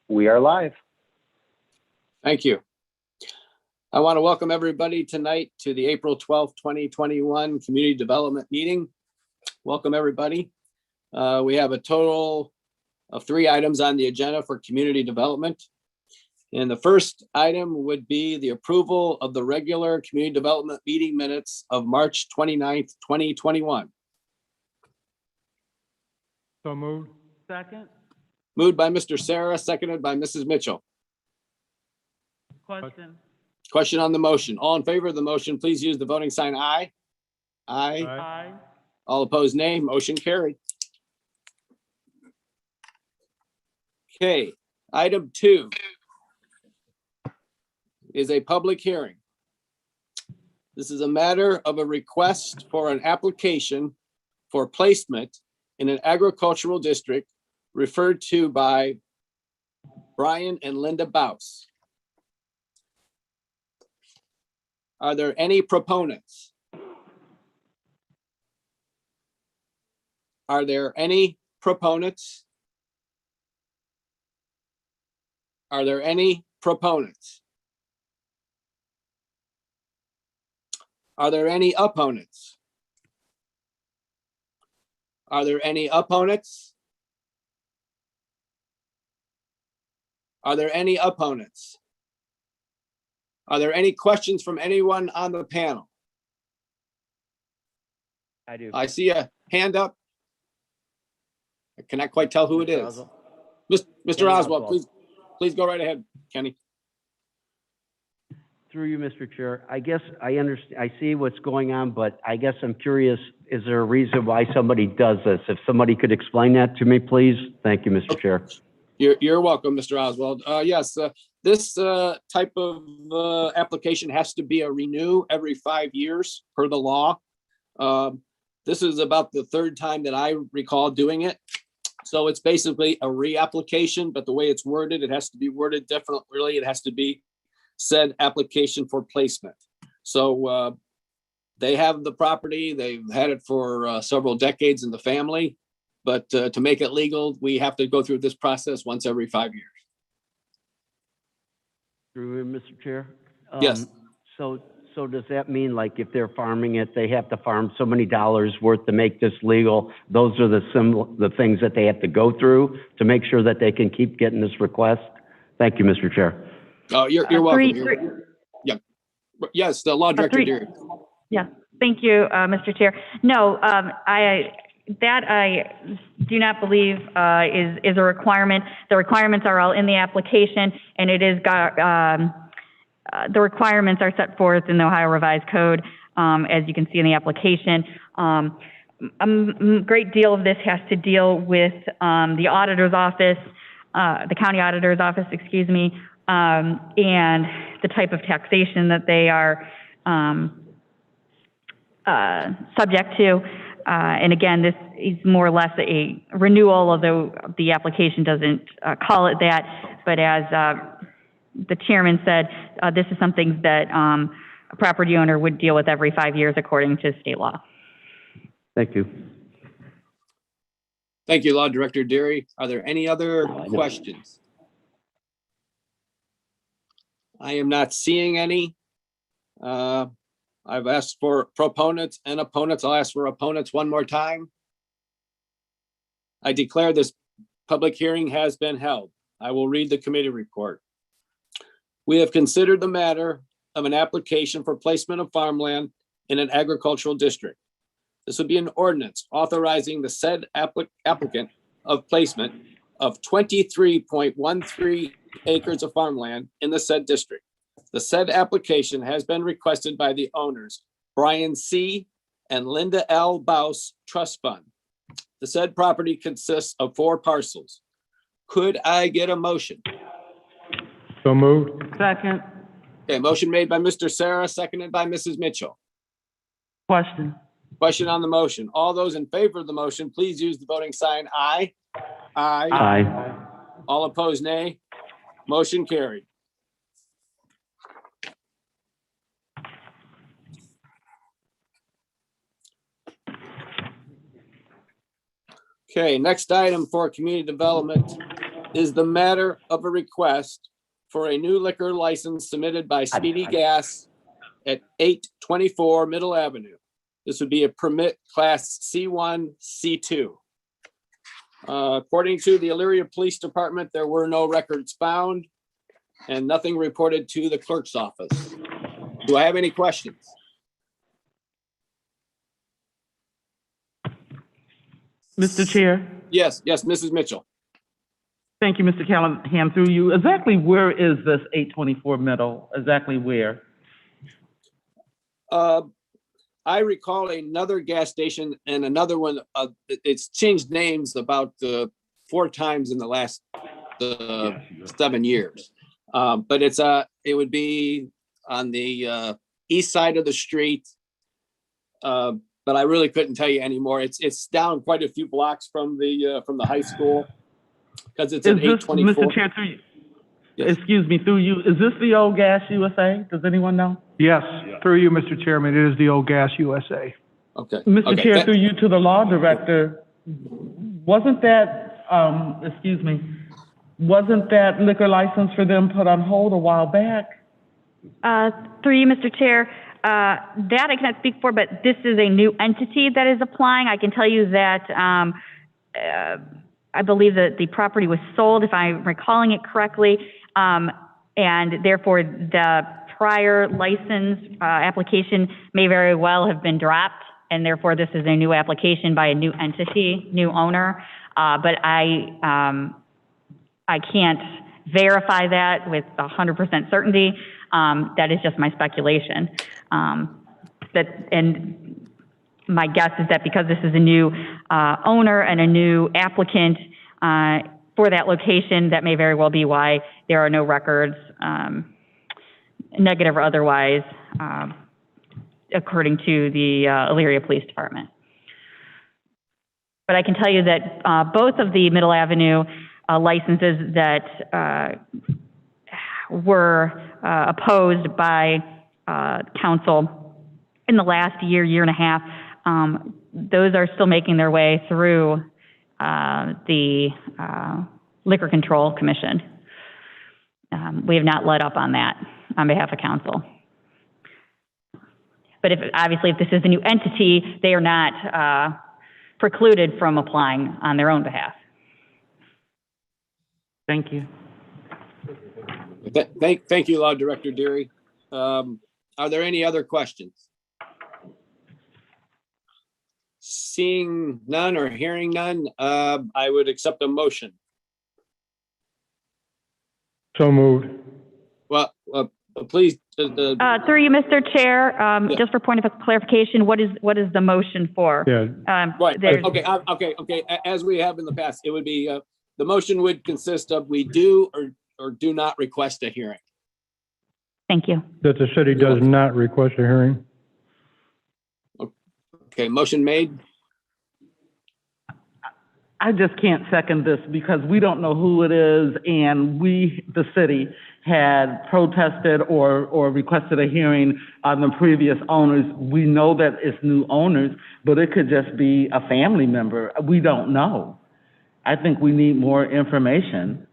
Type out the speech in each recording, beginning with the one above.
We are live. Thank you. I want to welcome everybody tonight to the April 12th, 2021 Community Development Meeting. Welcome, everybody. We have a total of 3 items on the agenda for community development. And the first item would be the approval of the regular community development meeting minutes of March 29th, 2021. So moved. Second. Moved by Mr. Sarah, seconded by Mrs. Mitchell. Question. Question on the motion. All in favor of the motion, please use the voting sign aye. Aye. Aye. All opposed, nay. Motion carried. Okay, item 2 is a public hearing. This is a matter of a request for an application for placement in an agricultural district referred to by Brian and Linda Baus. Are there any proponents? Are there any proponents? Are there any proponents? Are there any opponents? Are there any opponents? Are there any opponents? Are there any questions from anyone on the panel? I do. I see a hand up. I cannot quite tell who it is. Oswald. Mr. Kenny Oswald, Oswald. please go right ahead, Kenny. Through you, Mr. Chair, I guess I understand, I see what's going on, but I guess I'm curious, is there a reason why somebody does this? If somebody could explain that to me, please? Thank you, Mr. Chair. You're welcome, Mr. Oswald. Yes, this type of application has to be a renew every 5 years per the law. This is about the 3rd time that I recall doing it. So it's basically a reapplication, but the way it's worded, it has to be worded differently. It has to be said application for placement. So they have the property. They've had it for several decades in the family. But to make it legal, we have to go through this process once every 5 years. Through you, Mr. Chair? Yes. So does that mean, like, if they're farming it, they have to farm so many dollars worth to make this legal? Those are the things that they have to go through to make sure that they can keep getting this request? Thank you, Mr. Chair. You're welcome. Yeah. Yes, the law director. Deary. Yeah, thank you, Mr. Chair. No, I do not believe is a requirement. The requirements are all in the application, and it is the requirements are set forth in the Ohio Revised Code, as you can see in the application. A great deal of this has to deal with the auditor's office, the county auditor's office, excuse me, and the type of taxation that they are subject to. And again, this is more or less a renewal, although the application doesn't call it that. But as the chairman said, this is something that a property owner would deal with every 5 years according to state law. Thank you. Thank you, Law Director Deary. Are there any other questions? I am not seeing any. I've asked for proponents and opponents. I'll ask for opponents one more time. I declare this public hearing has been held. I will read the committee report. We have considered the matter of an application for placement of farmland in an agricultural district. This would be an ordinance authorizing the said applicant of placement of 23.13 acres of farmland in the said district. The said application has been requested by the owners, Brian C. and Linda L. Baus Trust Fund. The said property consists of 4 parcels. Could I get a motion? So moved. Second. Okay, motion made by Mr. Sarah, seconded by Mrs. Mitchell. Question. Question on the motion. All those in favor of the motion, please use the voting sign aye. Aye. Aye. All opposed, nay. Motion carried. Okay, next item for community development is the matter of a request for a new liquor license submitted by Speedy Gas at 824 Middle Avenue. This would be a permit class C1, C2. According to the Elyria Police Department, there were no records found and nothing reported to the clerk's office. Do I have any questions? Mr. Chair? Yes, Mrs. Mitchell. Thank you, Mr. Callahan, through you. Exactly where is this 824 Middle? Exactly where? I recall another gas station and another one, it's changed names about 4 times in the last 7 years. But it would be on the east side of the street. But I really couldn't tell you anymore. It's down quite a few blocks from the high school because it's at 824. Mr. Chair, through you, Yes. excuse me, through you, is this the old Gas USA? Does anyone know? Yes, through you, Mr. Chairman, it is the old Gas USA. Okay. Mr. Okay. Chair, through you to the law director, wasn't that, wasn't that liquor license for them put on hold a while back? Through you, Mr. Chair, that I cannot speak for, but this is a new entity that is applying. I can tell you that I believe that the property was sold, if I'm recalling it correctly, and therefore the prior license application may very well have been dropped, and therefore this is a new application by a new entity, new owner. But I can't verify that with 100% certainty. That is just my speculation. And my guess is that because this is a new owner and a new applicant for that location, that may very well be why there are no records, negative or otherwise, according to the Elyria Police Department. But I can tell you that both of the Middle Avenue licenses that were opposed by council in the last year and a half, those are still making their way through the Liquor Control Commission. We have not let up on that on behalf of council. But obviously if this is a new entity, they are not precluded from applying on their own behalf. Thank you. Thank you, Law Director Deary. Are there any other questions? Seeing none or hearing none, I would accept a motion. So moved. Well, please. Through you, Mr. Chair, just for point of clarification, what is the motion for? Yeah. Right. Okay. As we have in the past, it would be the motion would consist of we do or do not request a hearing. Thank you. That the city does not request a hearing. Okay, motion made. I just can't second this because we don't know who it is, and we, the city, had protested or requested a hearing on the previous owners. We know that it's new owners, but it could just be a family member. We don't know. I think we need more information.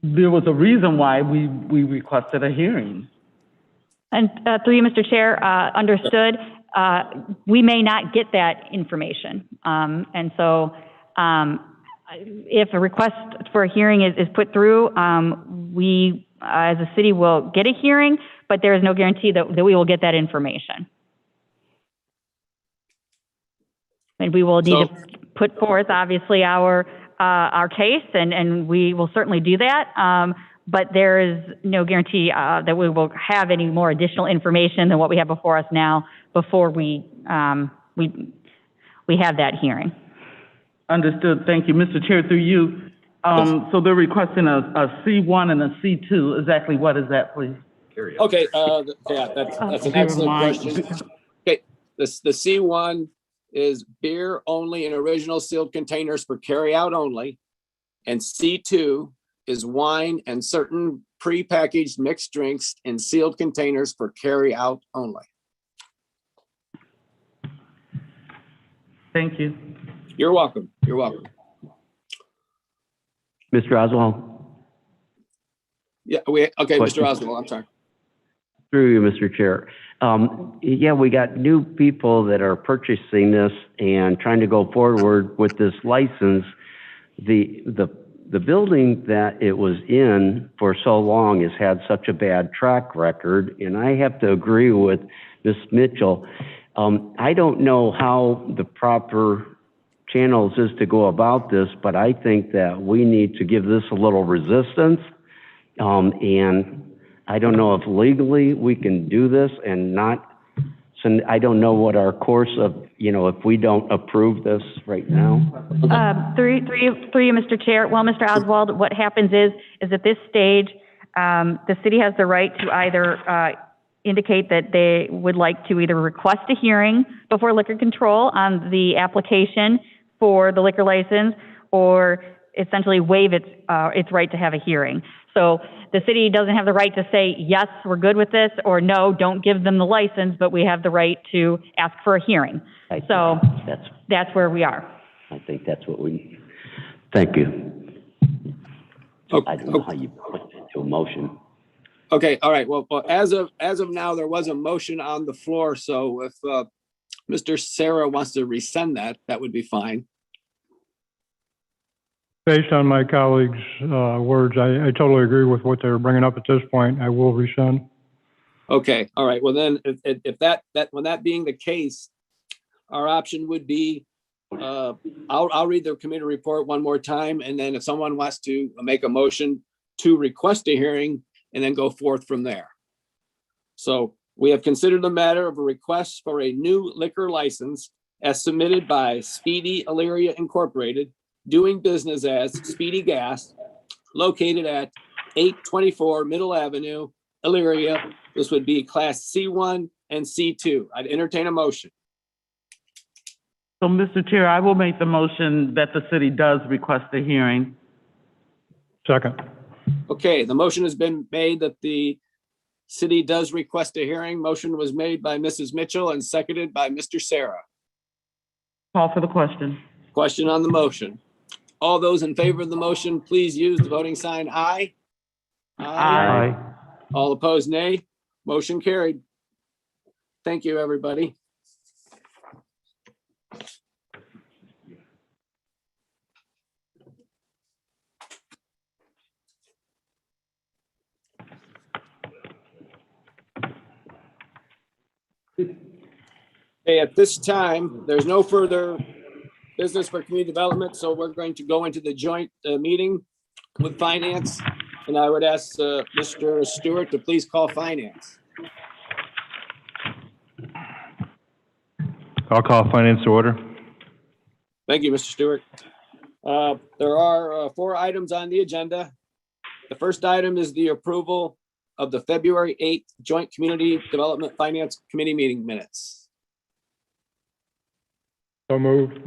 There was a reason why we requested a hearing. And through you, Mr. Chair, understood. We may not get that information. And so if a request for a hearing is put through, we as a city will get a hearing, but there is no guarantee that we will get that information. And we will need to put forth, obviously, our case, and we will certainly do that. But there is no guarantee that we will have any more additional information than what we have before us now before we have that hearing. Understood. Thank you. Mr. Chair, through you. So they're requesting a C1 and a C2. Exactly what is that, please? Okay, yeah, that's an excellent question. Okay, the C1 is beer only in original sealed containers for carry out only. And C2 is wine and certain prepackaged mixed drinks in sealed containers for carry out only. Thank you. You're welcome. You're welcome. Mr. Oswald? Yeah, okay, Question. Mr. Oswald, I'm sorry. Through you, Mr. Chair. Yeah, we got new people that are purchasing this and trying to go forward with this license. The building that it was in for so long has had such a bad track record, and I have to agree with Ms. Mitchell. I don't know how the proper channels is to go about this, but I think that we need to give this a little resistance. And I don't know if legally we can do this and not, so I don't know what our course of, if we don't approve this right now. Through you, Mr. Chair. Well, Mr. Oswald, what happens is at this stage, the city has the right to either indicate that they would like to either request a hearing before liquor control on the application for the liquor license, or essentially waive its right to have a hearing. So the city doesn't have the right to say, yes, we're good with this, or no, don't give them the license, but we have the right to ask for a hearing. So that's where we are. I think that's what we, thank you. I don't know how you put it into a motion. Okay, all right. Well, as of now, there was a motion on the floor. So if Mr. Sarah wants to rescind that, that would be fine. Based on my colleagues' words, I totally agree with what they're bringing up at this point. I will rescind. Okay, all right. Well, then if that being the case, our option would be, I'll read the committee report one more time, and then if someone wants to make a motion to request a hearing and then go forth from there. So we have considered the matter of a request for a new liquor license as submitted by Speedy Elyria Incorporated, doing business as Speedy Gas, located at 824 Middle Avenue, Elyria. This would be Class C1 and C2. I'd entertain a motion. So, Mr. Chair, I will make the motion that the city does request a hearing. Second. Okay, the motion has been made that the city does request a hearing. Motion was made by Mrs. Mitchell and seconded by Mr. Sarah. Call for the question. Question on the motion. All those in favor of the motion, please use the voting sign aye. Aye. All opposed, nay. Motion carried. Thank you, everybody. Okay, at this time, there's no further business for community development, so we're going to go into the joint meeting with finance. And I would ask Mr. Stewart to please call finance. I'll call finance to order. Thank you, Mr. Stewart. There are 4 items on the agenda. The first item is the approval of the February 8th Joint Community Development Finance Committee meeting minutes. So moved.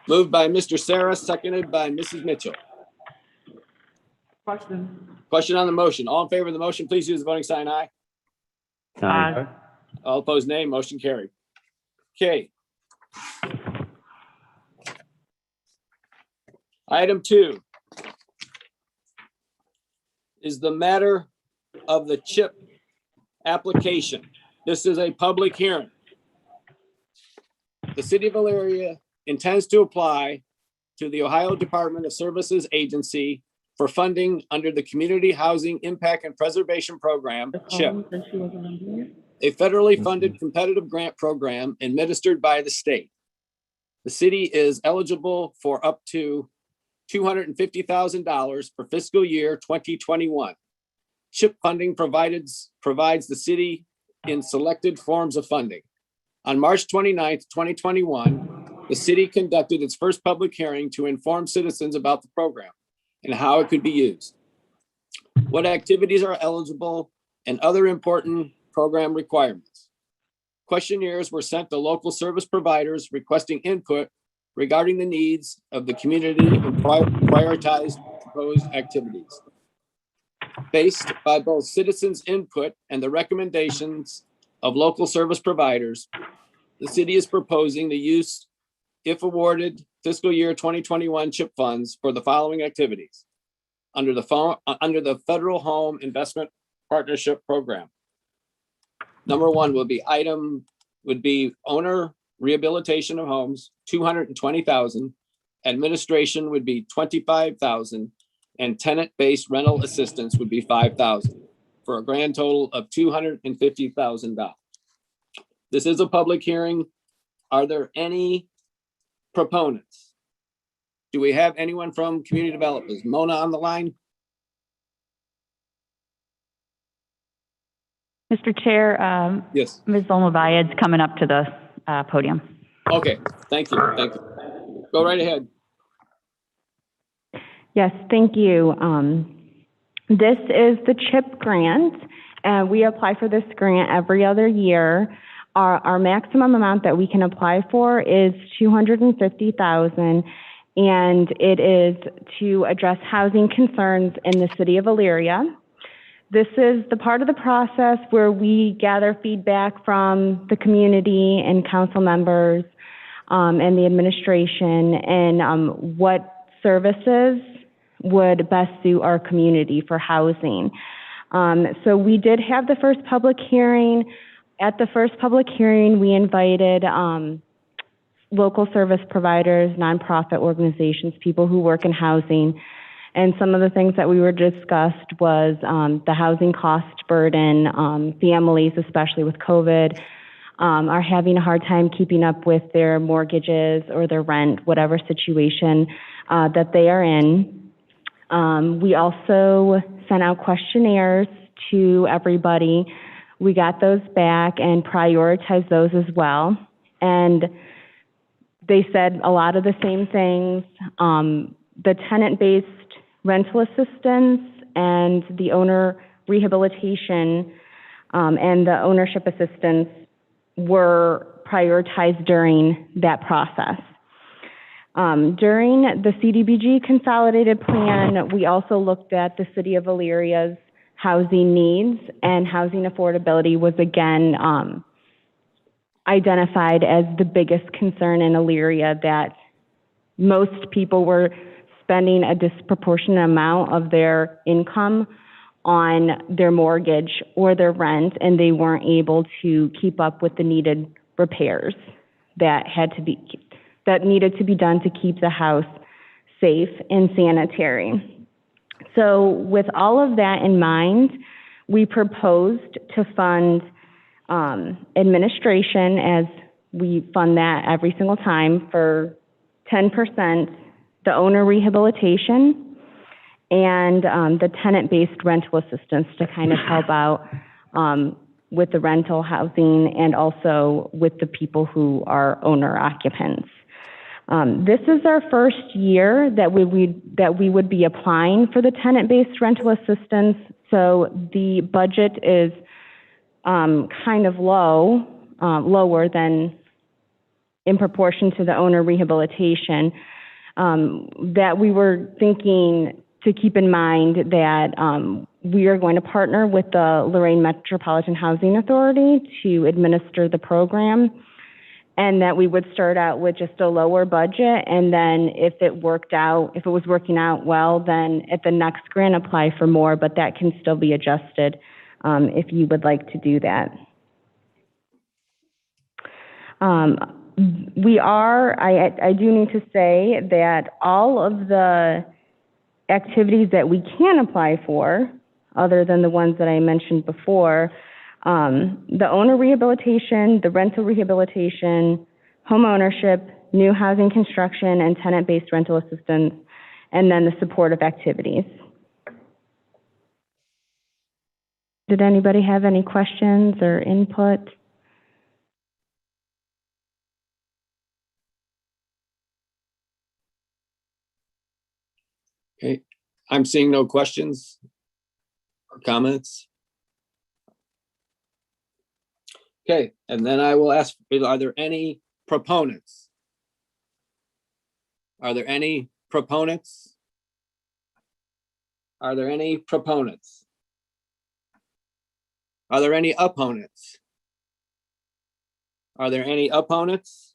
Moved by Mr. Sarah, seconded by Mrs. Mitchell. Question on the motion. All in favor of the motion, please use the voting sign aye. Aye. All opposed, nay. Motion carried. Okay. Item 2 is the matter of the CHIP application. This is a public hearing. The city of Elyria intends to apply to the Ohio Department of Services Agency for funding under the Community Housing Impact and Preservation Program, CHIP, a federally funded competitive grant program administered by the state. The city is eligible for up to $250,000 for fiscal year 2021. CHIP funding provides the city in selected forms of funding. On March 29th, 2021, the city conducted its first public hearing to inform citizens about the program and how it could be used, what activities are eligible, and other important program requirements. Questionnaires were sent to local service providers requesting input regarding the needs of the community and prioritized proposed activities. Based by both citizens' input and the recommendations of local service providers, the city is proposing the use, if awarded, fiscal year 2021 CHIP funds for the following activities under the Federal Home Investment Partnership Program. Number one would be owner rehabilitation of homes, 220,000. Administration would be 25,000, and tenant-based rental assistance would be 5,000, for a grand total of $250,000. This is a public hearing. Are there any proponents? Do we have anyone from community developers? Mona on the line? Mr. Chair, Yes. Ms. Zolmavayad's coming up to the podium. Okay, thank you, thank you. Go right ahead. Yes, thank you. This is the CHIP grant. We apply for this grant every other year. Our maximum amount that we can apply for is $250,000, and it is to address housing concerns in the city of Elyria. This is the part of the process where we gather feedback from the community and council members and the administration, and what services would best suit our community for housing. So we did have the first public hearing. At the first public hearing, we invited local service providers, nonprofit organizations, people who work in housing. And some of the things that we were discussed was the housing cost burden. Families, especially with COVID, are having a hard time keeping up with their mortgages or their rent, whatever situation that they are in. We also sent out questionnaires to everybody. We got those back and prioritized those as well. And they said a lot of the same things. The tenant-based rental assistance and the owner rehabilitation and the ownership assistance were prioritized during that process. During the CDBG consolidated plan, we also looked at the city of Illyria's housing needs, and housing affordability was again identified as the biggest concern in Elyria, that most people were spending a disproportionate amount of their income on their mortgage or their rent, and they weren't able to keep up with the needed repairs that needed to be done to keep the house safe and sanitary. So with all of that in mind, we proposed to fund administration, as we fund that every single time, for 10%, the owner rehabilitation, and the tenant-based rental assistance to kind of help out with the rental housing and also with the people who are owner occupants. This is our first year that we would be applying for the tenant-based rental assistance, so the budget is kind of lower than in proportion to the owner rehabilitation. That we were thinking to keep in mind that we are going to partner with the Lorraine Metropolitan Housing Authority to administer the program, and that we would start out with just a lower budget, and then if it was working out well, then at the next grant apply for more, but that can still be adjusted if you would like to do that. I do need to say that all of the activities that we can apply for, other than the ones that I mentioned before, the owner rehabilitation, the rental rehabilitation, home ownership, new housing construction, and tenant-based rental assistance, and then the supportive activities. Did anybody have any questions or input? Okay, I'm seeing no questions or comments. Okay, and then I will ask, are there any proponents? Are there any proponents? Are there any proponents? Are there any opponents? Are there any opponents?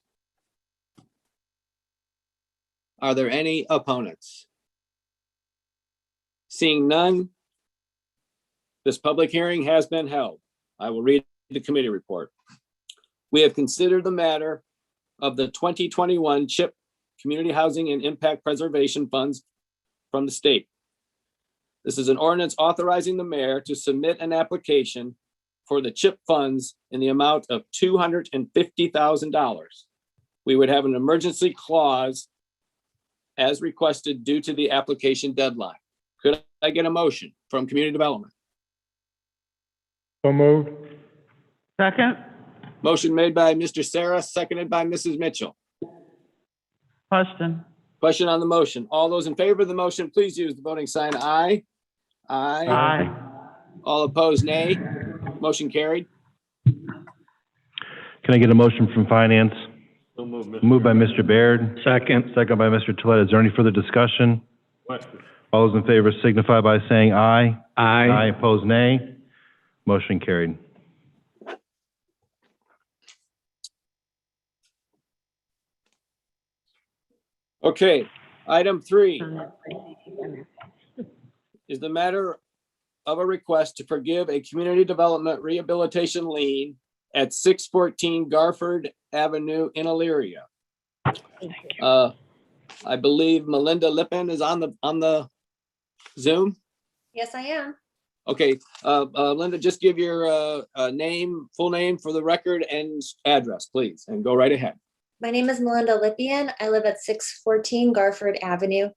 Are there any opponents? Seeing none, this public hearing has been held. I will read the committee report. We have considered the matter of the 2021 CHIP Community Housing and Impact Preservation Funds from the state. This is an ordinance authorizing the mayor to submit an application for the CHIP funds in the amount of $250,000. We would have an emergency clause as requested due to the application deadline. Could I get a motion from Community Development? So moved. Second? Motion made by Mr. Sarah, seconded by Mrs. Mitchell. Question? Question on the motion. All those in favor of the motion, please use the voting sign aye. Aye. Aye. All opposed, nay. Motion carried. Can I get a motion from Finance? Moved by Mr. Baird. Second by Mr. Tolet. Is there any further discussion? All those in favor signify by saying aye. Aye. Opposed, nay. Motion carried. Okay, item 3 is the matter of a request to forgive a community development rehabilitation lien at 614 Garford Avenue in Elyria. I believe Melinda Lippin is on the Zoom. Yes, I am. Okay, Linda, just give your full name for the record and address, please, and go right ahead. My name is Melinda Lippian. I live at 614 Garford Avenue.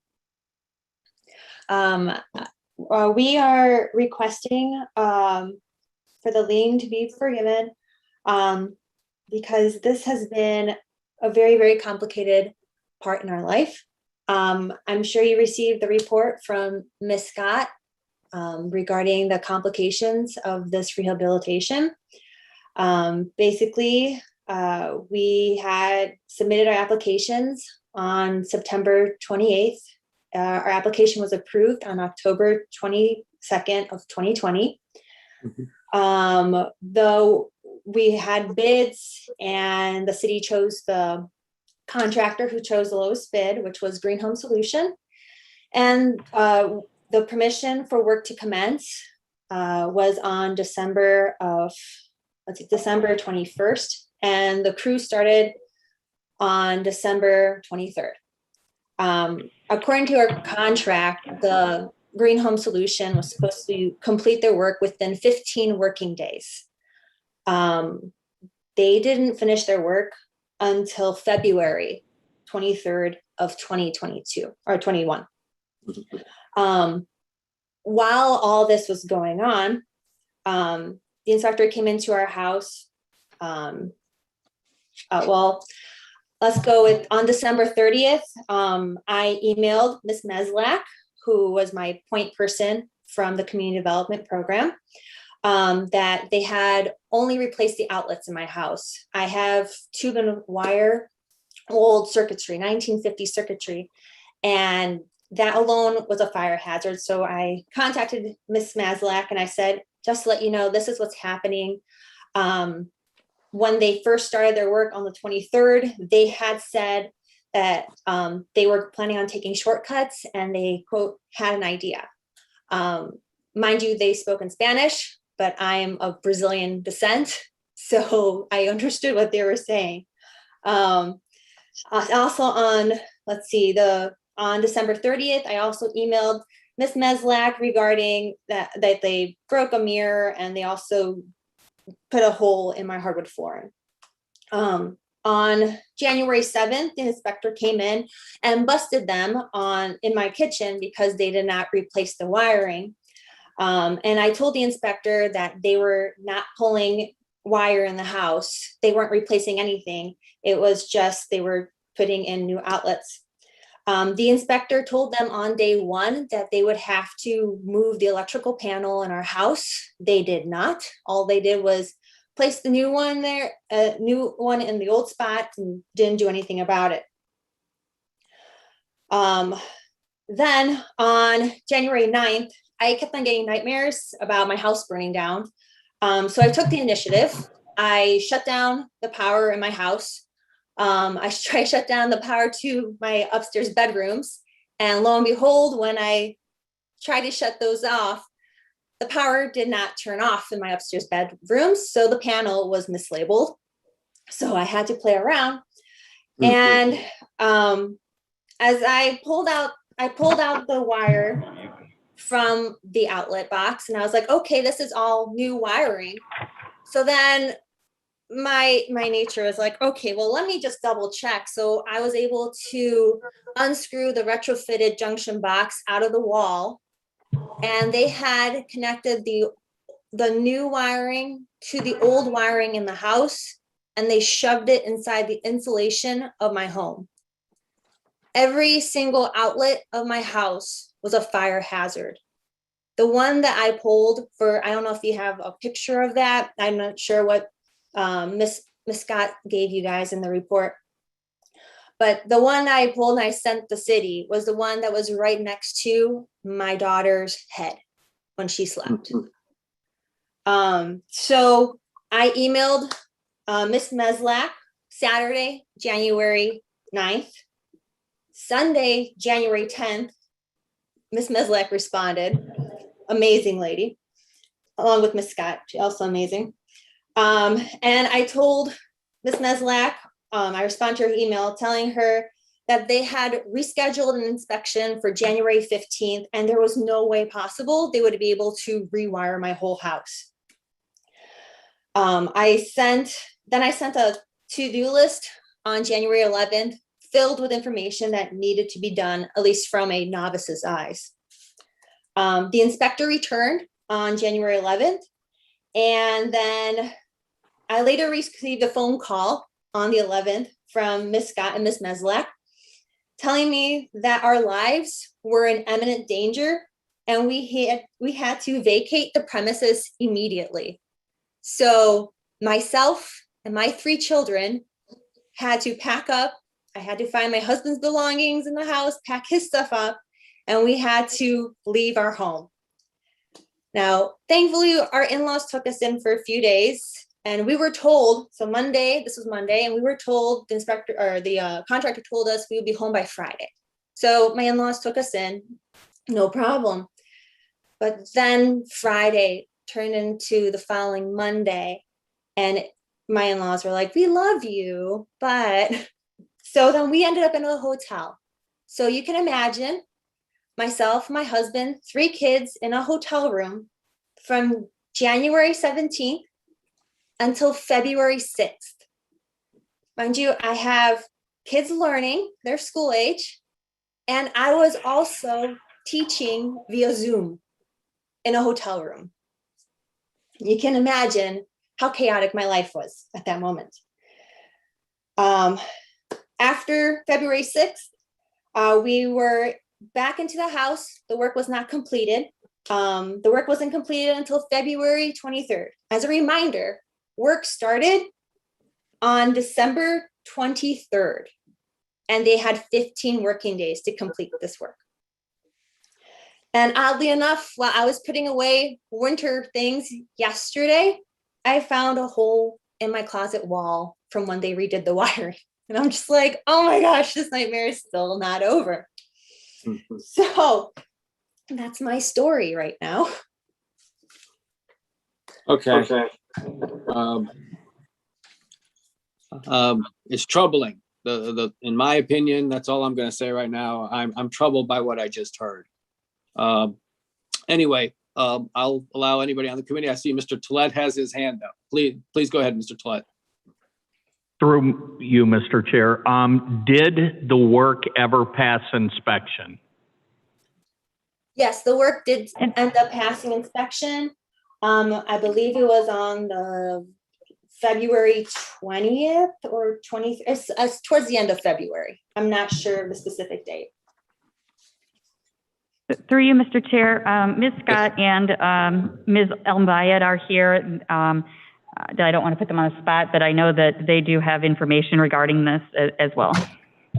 We are requesting for the lien to be forgiven because this has been a very, very complicated part in our life. I'm sure you received the report from Ms. Scott regarding the complications of this rehabilitation. Basically, we had submitted our applications on September 28th. Our application was approved on October 22nd of 2020. Though we had bids and the city chose the contractor who chose the lowest bid, which was Green Home Solution. And the permission for work to commence was on December 21st. And the crew started on December 23rd. According to our contract, the Green Home Solution was supposed to complete their work within 15 working days. They didn't finish their work until February 23rd of 2022 or 21. While all this was going on, the inspector came into our house. Let's go with on December 30th. I emailed Ms. Meslak, who was my point person from the community development program, that they had only replaced the outlets in my house. I have tube and wire, old circuitry, 1950 circuitry, and that alone was a fire hazard. So I contacted Ms. Meslak and I said, just to let you know, this is what's happening. When they first started their work on the 23rd, they had said that they were planning on taking shortcuts and they, quote, had an idea. Mind you, they spoke in Spanish, but I'm of Brazilian descent, so I understood what they were saying. Also on, on December 30th, I also emailed Ms. Meslak regarding that they broke a mirror and they also put a hole in my hardwood flooring. On January 7th, the inspector came in and busted them in my kitchen because they did not replace the wiring. And I told the inspector that they were not pulling wire in the house. They weren't replacing anything. It was just they were putting in new outlets. The inspector told them on day one that they would have to move the electrical panel in our house. They did not. All they did was place the new one there, new one in the old spot, and didn't do anything about it. Then on January 9th, I kept on getting nightmares about my house burning down. So I took the initiative. I shut down the power in my house. I shut down the power to my upstairs bedrooms. And lo and behold, when I tried to shut those off, the power did not turn off in my upstairs bedrooms. So the panel was mislabeled. So I had to play around. And as I pulled out the wire from the outlet box, and I was like, okay, this is all new wiring. So then my nature is like, okay, well, let me just double check. So I was able to unscrew the retrofitted junction box out of the wall, and they had connected the new wiring to the old wiring in the house, and they shoved it inside the insulation of my home. Every single outlet of my house was a fire hazard. The one that I pulled for, I don't know if you have a picture of that. I'm not sure what Miss Scott gave you guys in the report. But the one I pulled and I sent the city was the one that was right next to my daughter's head when she slept. So I emailed Miss Meslak Saturday, January 9th. Sunday, January 10th, Miss Meslak responded. Amazing lady, along with Miss Scott, she's also amazing. And I told Miss Meslak, I responded to her email telling her that they had rescheduled an inspection for January 15th, and there was no way possible they would be able to rewire my whole house. I sent a to-do list on January 11th, filled with information that needed to be done, at least from a novice's eyes. The inspector returned on January 11th, and then I later received a phone call on the 11th from Miss Scott and Miss Meslak telling me that our lives were in imminent danger and we had to vacate the premises immediately. So myself and my 3 children had to pack up. I had to find my husband's belongings in the house, pack his stuff up, and we had to leave our home. Now, thankfully, our in-laws took us in for a few days, and we were told, so this was Monday, and we were told, the inspector or the contractor told us we would be home by Friday. So my in-laws took us in, no problem. But then Friday turned into the following Monday, and my in-laws were like, we love you, but... So then we ended up in a hotel. So you can imagine myself, my husband, 3 kids in a hotel room from January 17th until February 6th. Mind you, I have kids learning, they're school age, and I was also teaching via Zoom in a hotel room. You can imagine how chaotic my life was at that moment. After February 6th, we were back into the house. The work was not completed. The work wasn't completed until February 23rd. As a reminder, work started on December 23rd, and they had 15 working days to complete this work. And oddly enough, while I was putting away winter things yesterday, I found a hole in my closet wall from when they redid the wiring. And I'm just like, oh my gosh, this nightmare is still not over. So that's my story right now. Okay. It's troubling. In my opinion, that's all I'm going to say right now. I'm troubled by what I just heard. Anyway, I'll allow anybody on the committee. I see Mr. Tolet has his hand up. Please go ahead, Mr. Tolet. Through you, Mr. Chair, did the work ever pass inspection? Yes, the work did end up passing inspection. I believe it was on the February 20th or 20th, towards the end of February. I'm not sure of the specific date. Through you, Mr. Chair, Ms. Scott and Ms. Elmbayed are here. I don't want to put them on the spot, but I know that they do have information regarding this as well.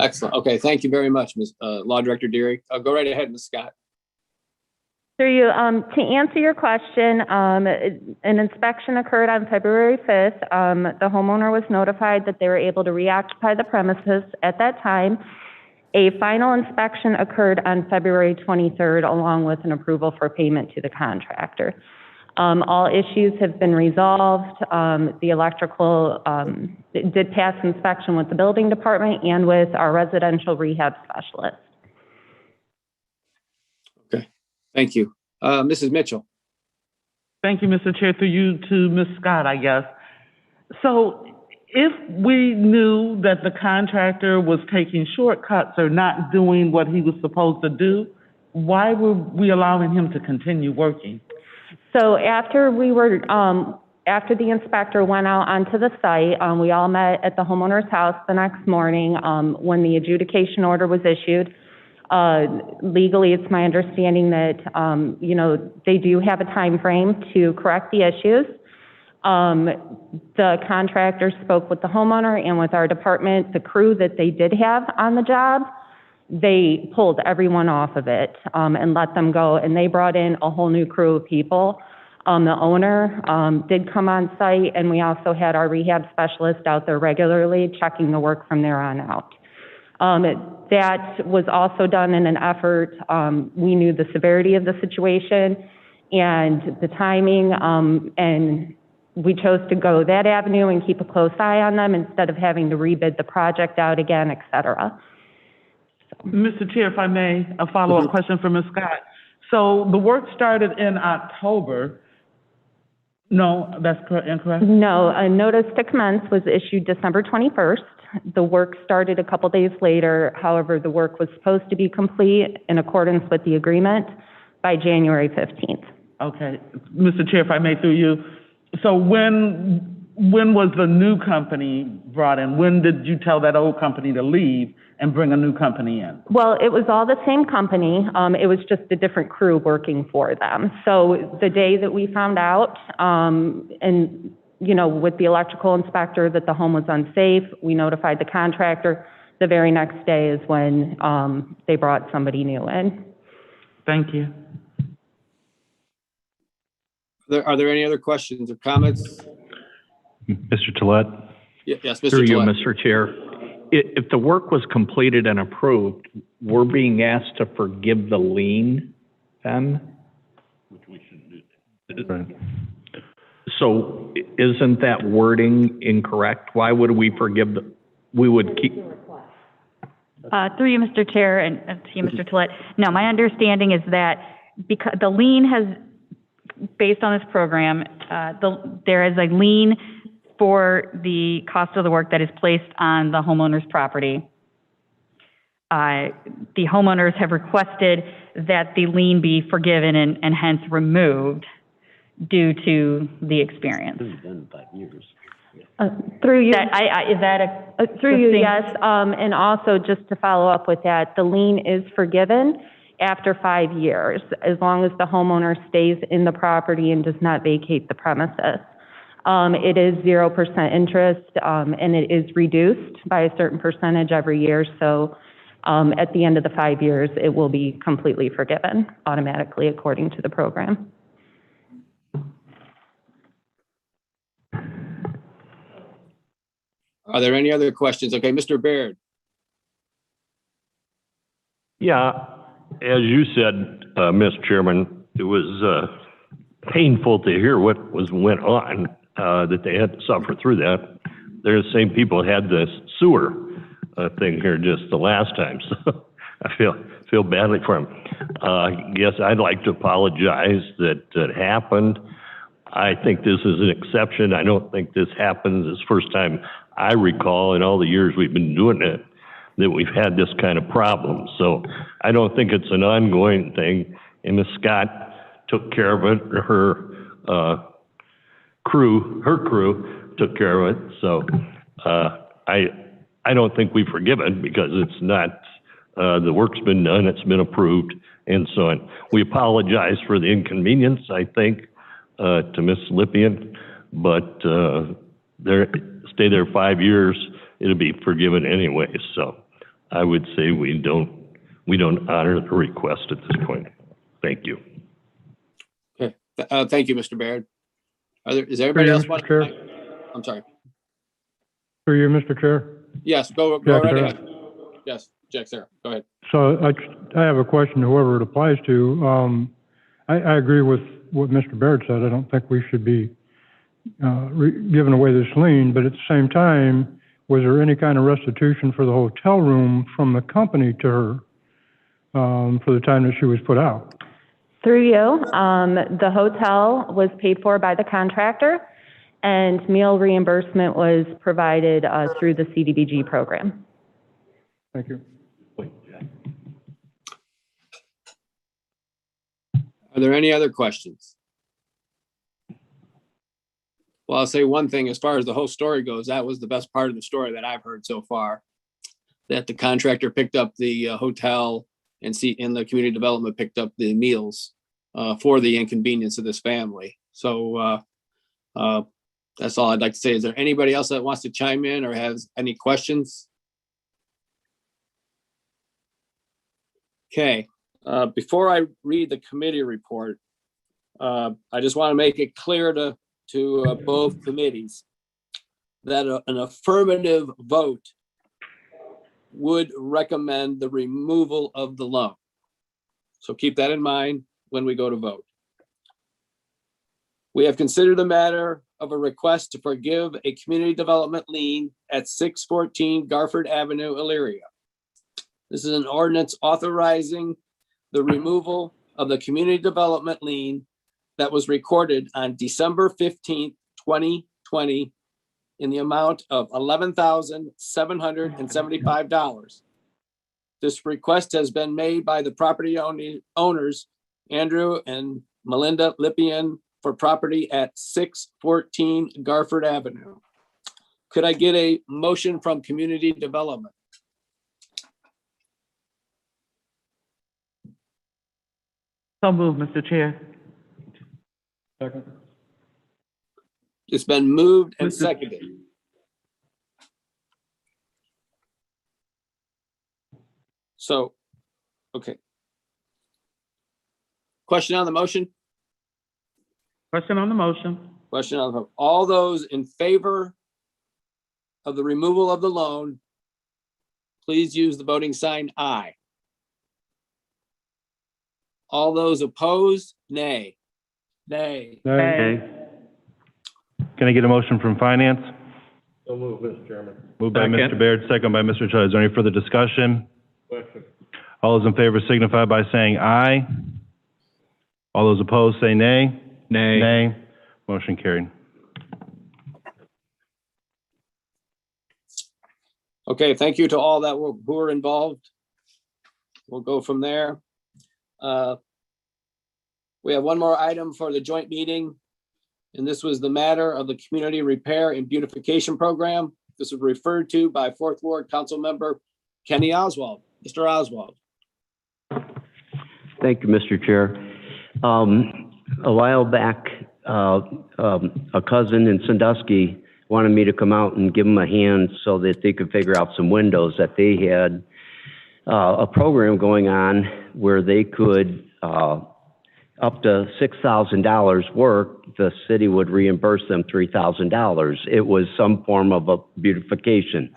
Excellent. Okay, thank you very much, Ms. Law Director Deary. Go right ahead, Ms. Scott. Through you, to answer your question, an inspection occurred on February 5th. The homeowner was notified that they were able to reoccupy the premises at that time. A final inspection occurred on February 23rd, along with an approval for payment to the contractor. All issues have been resolved. The electrical did pass inspection with the building department and with our residential rehab specialist. Okay, thank you. Mrs. Mitchell. Thank you, Mr. Chair. Through you to Ms. Scott, I guess. So if we knew that the contractor was taking shortcuts or not doing what he was supposed to do, why were we allowing him to continue working? So after after the inspector went out onto the site, we all met at the homeowner's house the next morning when the adjudication order was issued. Legally, it's my understanding that, they do have a time frame to correct the issues. The contractor spoke with the homeowner and with our department, the crew that they did have on the job. They pulled everyone off of it and let them go, and they brought in a whole new crew of people. The owner did come on site, and we also had our rehab specialist out there regularly checking the work from there on out. That was also done in an effort. We knew the severity of the situation and the timing, and we chose to go that avenue and keep a close eye on them instead of having to rebid the project out again, et cetera. Mr. Chair, if I may, a follow-up question for Ms. Scott. So the work started in October. No, that's incorrect? No, a notice to commence was issued December 21st. The work started a couple days later. However, the work was supposed to be complete in accordance with the agreement by January 15th. Okay. Mr. Chair, if I may, through you. So when was the new company brought in? When did you tell that old company to leave and bring a new company in? Well, it was all the same company. It was just a different crew working for them. So the day that we found out, with the electrical inspector that the home was unsafe, we notified the contractor. The very next day is when they brought somebody new in. Thank you. Are there any other questions or comments? Mr. Tolet? Yes, Mr. Through you, Tolet. Mr. Chair. If the work was completed and approved, we're being asked to forgive the lien then? Which we shouldn't do. So isn't that wording incorrect? Why would we forgive we would keep? Through you, Mr. Chair, and to you, Mr. Tolet. No, my understanding is that because the lien has, based on this program, there is a lien for the cost of the work that is placed on the homeowner's property. The homeowners have requested that the lien be forgiven and hence removed due to the experience. Through you. Is that a through you, yes. And also, just to follow up with that, the lien is forgiven after 5 years, as long as the homeowner stays in the property and does not vacate the premises. It is 0% interest, and it is reduced by a certain percentage every year. So at the end of the 5 years, it will be completely forgiven automatically according to the program. Are there any other questions? Okay, Mr. Baird. Yeah, as you said, Mr. Chairman, it was painful to hear what went on, that they had to suffer through that. They're the same people who had this sewer thing here just the last time, so I feel badly for them. Yes, I'd like to apologize that it happened. I think this is an exception. I don't think this happens. It's the first time I recall in all the years we've been doing it that we've had this kind of problem. So I don't think it's an ongoing thing. And Ms. Scott took care of it. Her crew took care of it. So I don't think we forgive it because it's not, the work's been done, it's been approved, and so on. We apologize for the inconvenience, I think, to Ms. Lippian, but stay there 5 years, it'll be forgiven anyway. So I would say we don't honor the request at this point. Thank you. Thank you, Mr. Baird. Is everybody else Mr. want? Chair. I'm sorry. Through you, Mr. Chair. Yes, go Jack right Sarah. ahead. Yes, Jack, Sarah, go ahead. So I have a question to whoever it applies to. I agree with what Mr. Baird said. I don't think we should be giving away this lien, but at the same time, was there any kind of restitution for the hotel room from the company to her for the time that she was put out? Through you, the hotel was paid for by the contractor, and meal reimbursement was provided through the CDBG program. Thank you. Are there any other questions? Well, I'll say one thing, as far as the whole story goes, that was the best part of the story that I've heard so far. That the contractor picked up the hotel and the community development picked up the meals for the inconvenience of this family. So that's all I'd like to say. Is there anybody else that wants to chime in or has any questions? Okay, before I read the committee report, I just want to make it clear to both committees that an affirmative vote would recommend the removal of the loan. So keep that in mind when we go to vote. We have considered the matter of a request to forgive a community development lien at 614 Garford Avenue, Elyria. This is an ordinance authorizing the removal of the community development lien that was recorded on December 15th, 2020 in the amount of $11,775. This request has been made by the property owners, Andrew and Melinda Lippian, for property at 614 Garford Avenue. Could I get a motion from community development? So moved, Mr. Chair. Second. It's been moved and Mr. seconded. So, okay. Question on the motion? Question on the motion. Question on the vote. All those in favor of the removal of the loan, please use the voting sign aye. All those opposed, nay. Nay. Nay. Can I get a motion from finance? So move, Mr. Chairman. Moved by Second. Mr. Baird, second by Mr. Todd. Is there any further discussion? Question. All those in favor signify by saying aye. All those opposed say nay. Nay. Nay. Motion carried. Okay, thank you to all that who were involved. We'll go from there. We have one more item for the joint meeting, and this was the matter of the Community Repair and Beautification Program. This was referred to by Fourth Ward Council Member Kenny Oswald. Mr. Oswald. Thank you, Mr. Chair. A while back, a cousin in Sandusky wanted me to come out and give them a hand so that they could figure out some windows, that they had a program going on where they could, up to $6,000 work, the city would reimburse them $3,000. It was some form of a beautification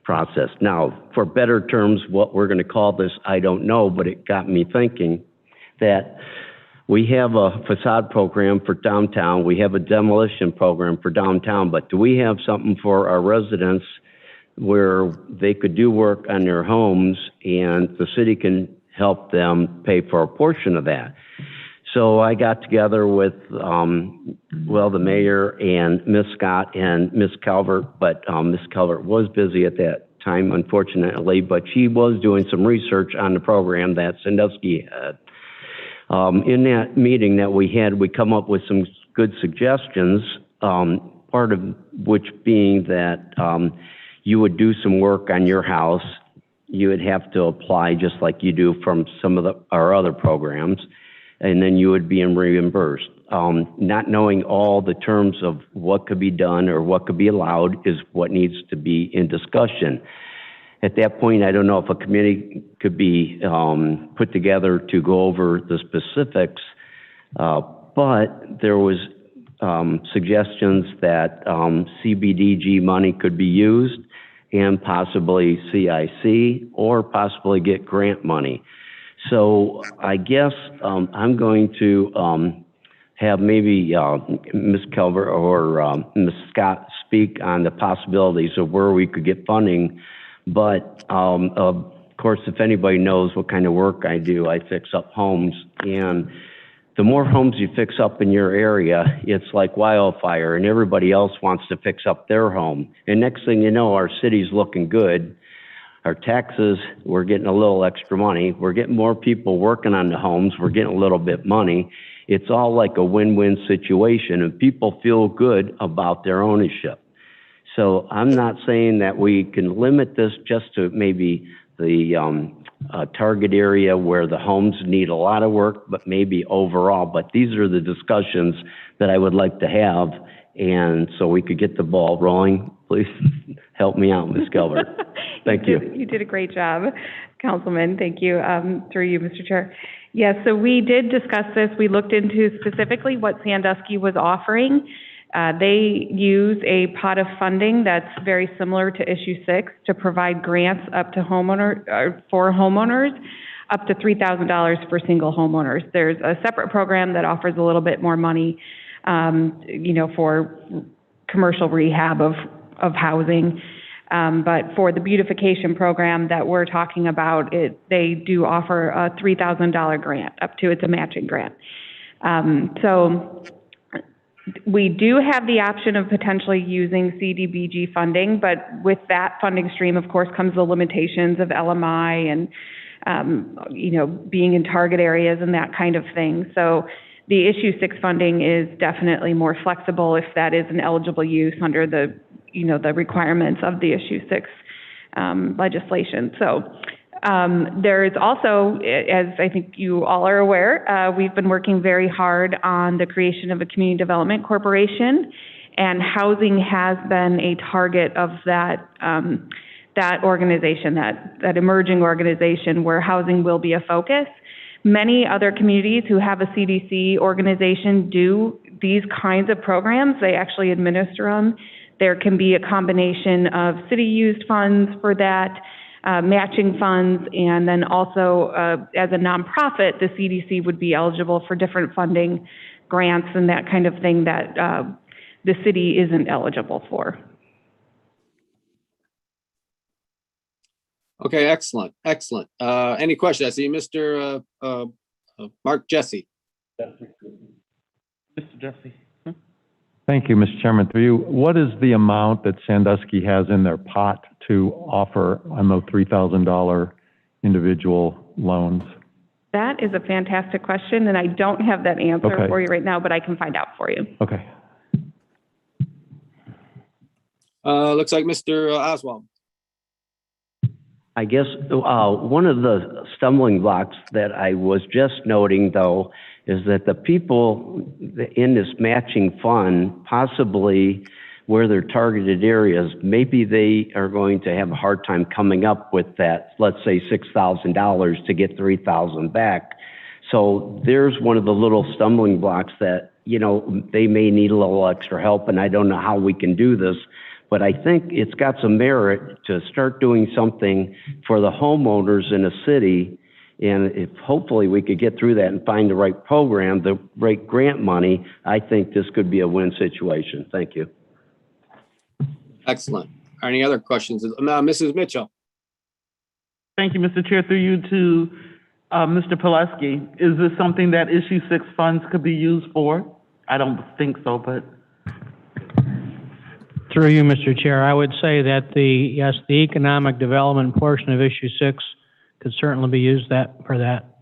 process. Now, for better terms, what we're going to call this, I don't know, but it got me thinking that we have a facade program for downtown. We have a demolition program for downtown, but do we have something for our residents where they could do work on their homes and the city can help them pay for a portion of that? So I got together with, the mayor and Miss Scott and Miss Calvert, but Miss Calvert was busy at that time, unfortunately, but she was doing some research on the program that Sandusky had. In that meeting that we had, we come up with some good suggestions, part of which being that you would do some work on your house. You would have to apply just like you do from some of our other programs, and then you would be reimbursed. Not knowing all the terms of what could be done or what could be allowed is what needs to be in discussion. At that point, I don't know if a committee could be put together to go over the specifics but there was suggestions that CBDG money could be used and possibly CIC or possibly get grant money. So I guess I'm going to have maybe Ms. Kelver or Ms. Scott speak on the possibilities of where we could get funding. But of course, if anybody knows what kind of work I do, I fix up homes, and the more homes you fix up in your area, it's like wildfire, and everybody else wants to fix up their home. And next thing you know, our city's looking good. Our taxes, we're getting a little extra money. We're getting more people working on the homes. We're getting a little bit money. It's all like a win-win situation, and people feel good about their ownership. So I'm not saying that we can limit this just to maybe the target area where the homes need a lot of work, but maybe overall. But these are the discussions that I would like to have, and so we could get the ball rolling. Please help me out, Ms. Gelber. Thank you. You did a great job, Councilman. Thank you. Through you, Mr. Chair. Yes, so we did discuss this. We looked into specifically what Sandusky was offering. They use a pot of funding that's very similar to Issue 6 to provide grants up to for homeowners, up to $3,000 for single homeowners. There's a separate program that offers a little bit more money, for commercial rehab of housing. But for the beautification program that we're talking about, they do offer a $3,000 grant up to, it's a matching grant. So we do have the option of potentially using CDBG funding, but with that funding stream, of course, comes the limitations of LMI and, being in target areas and that kind of thing. So the Issue 6 funding is definitely more flexible if that is an eligible use under the requirements of the Issue 6 legislation. So there is also, as I think you all are aware, we've been working very hard on the creation of a community development corporation, and housing has been a target of that organization, that emerging organization where housing will be a focus. Many other communities who have a CDC organization do these kinds of programs. They actually administer them. There can be a combination of city-used funds for that, matching funds, and then also as a nonprofit, the CDC would be eligible for different funding grants and that kind of thing that the city isn't eligible for. Okay, excellent. Any questions? I see Mr. Mark Jesse. Mr. Jesse. Thank you, Mr. Chairman. Through you, what is the amount that Sandusky has in their pot to offer on those $3,000 individual loans? That is a fantastic question, and I don't have that answer for you right now, but I can find out for you. Okay. Looks like Mr. Oswald. I guess one of the stumbling blocks that I was just noting, though, is that the people in this matching fund, possibly where they're targeted areas, maybe they are going to have a hard time coming up with that, let's say $6,000 to get $3,000 back. So there's one of the little stumbling blocks that, they may need a little extra help, and I don't know how we can do this. But I think it's got some merit to start doing something for the homeowners in a city. And if hopefully we could get through that and find the right program, the right grant money, I think this could be a win situation. Thank you. Excellent. Any other questions? Mrs. Mitchell. Thank you, Mr. Chair. Through you to Mr. Pileski. Is this something that Issue 6 funds could be used for? I don't think so, but. Through you, Mr. Chair, I would say that the economic development portion of Issue 6 could certainly be used for that.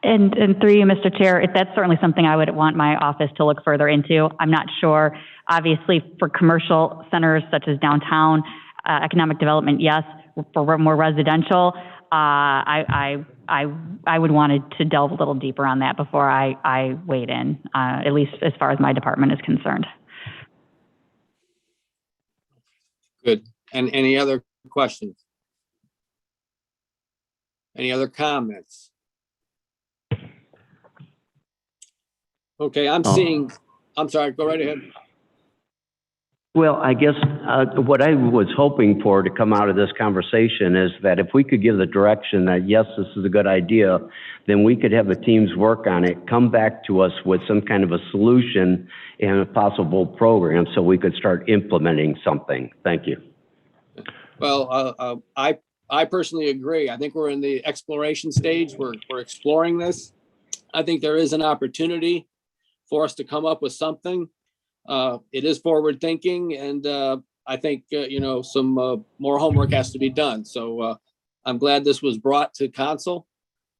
And through you, Mr. Chair, that's certainly something I would want my office to look further into. I'm not sure, obviously, for commercial centers such as downtown, economic development, yes. For more residential, I would want to delve a little deeper on that before I weighed in, at least as far as my department is concerned. Good. And any other questions? Any other comments? Okay, I'm sorry, go right ahead. Well, I guess what I was hoping for to come out of this conversation is that if we could give the direction that, yes, this is a good idea, then we could have the teams work on it, come back to us with some kind of a solution and a possible program so we could start implementing something. Thank you. Well, I personally agree. I think we're in the exploration stage. We're exploring this. I think there is an opportunity for us to come up with something. It is forward thinking, and I think some more homework has to be done. So I'm glad this was brought to council.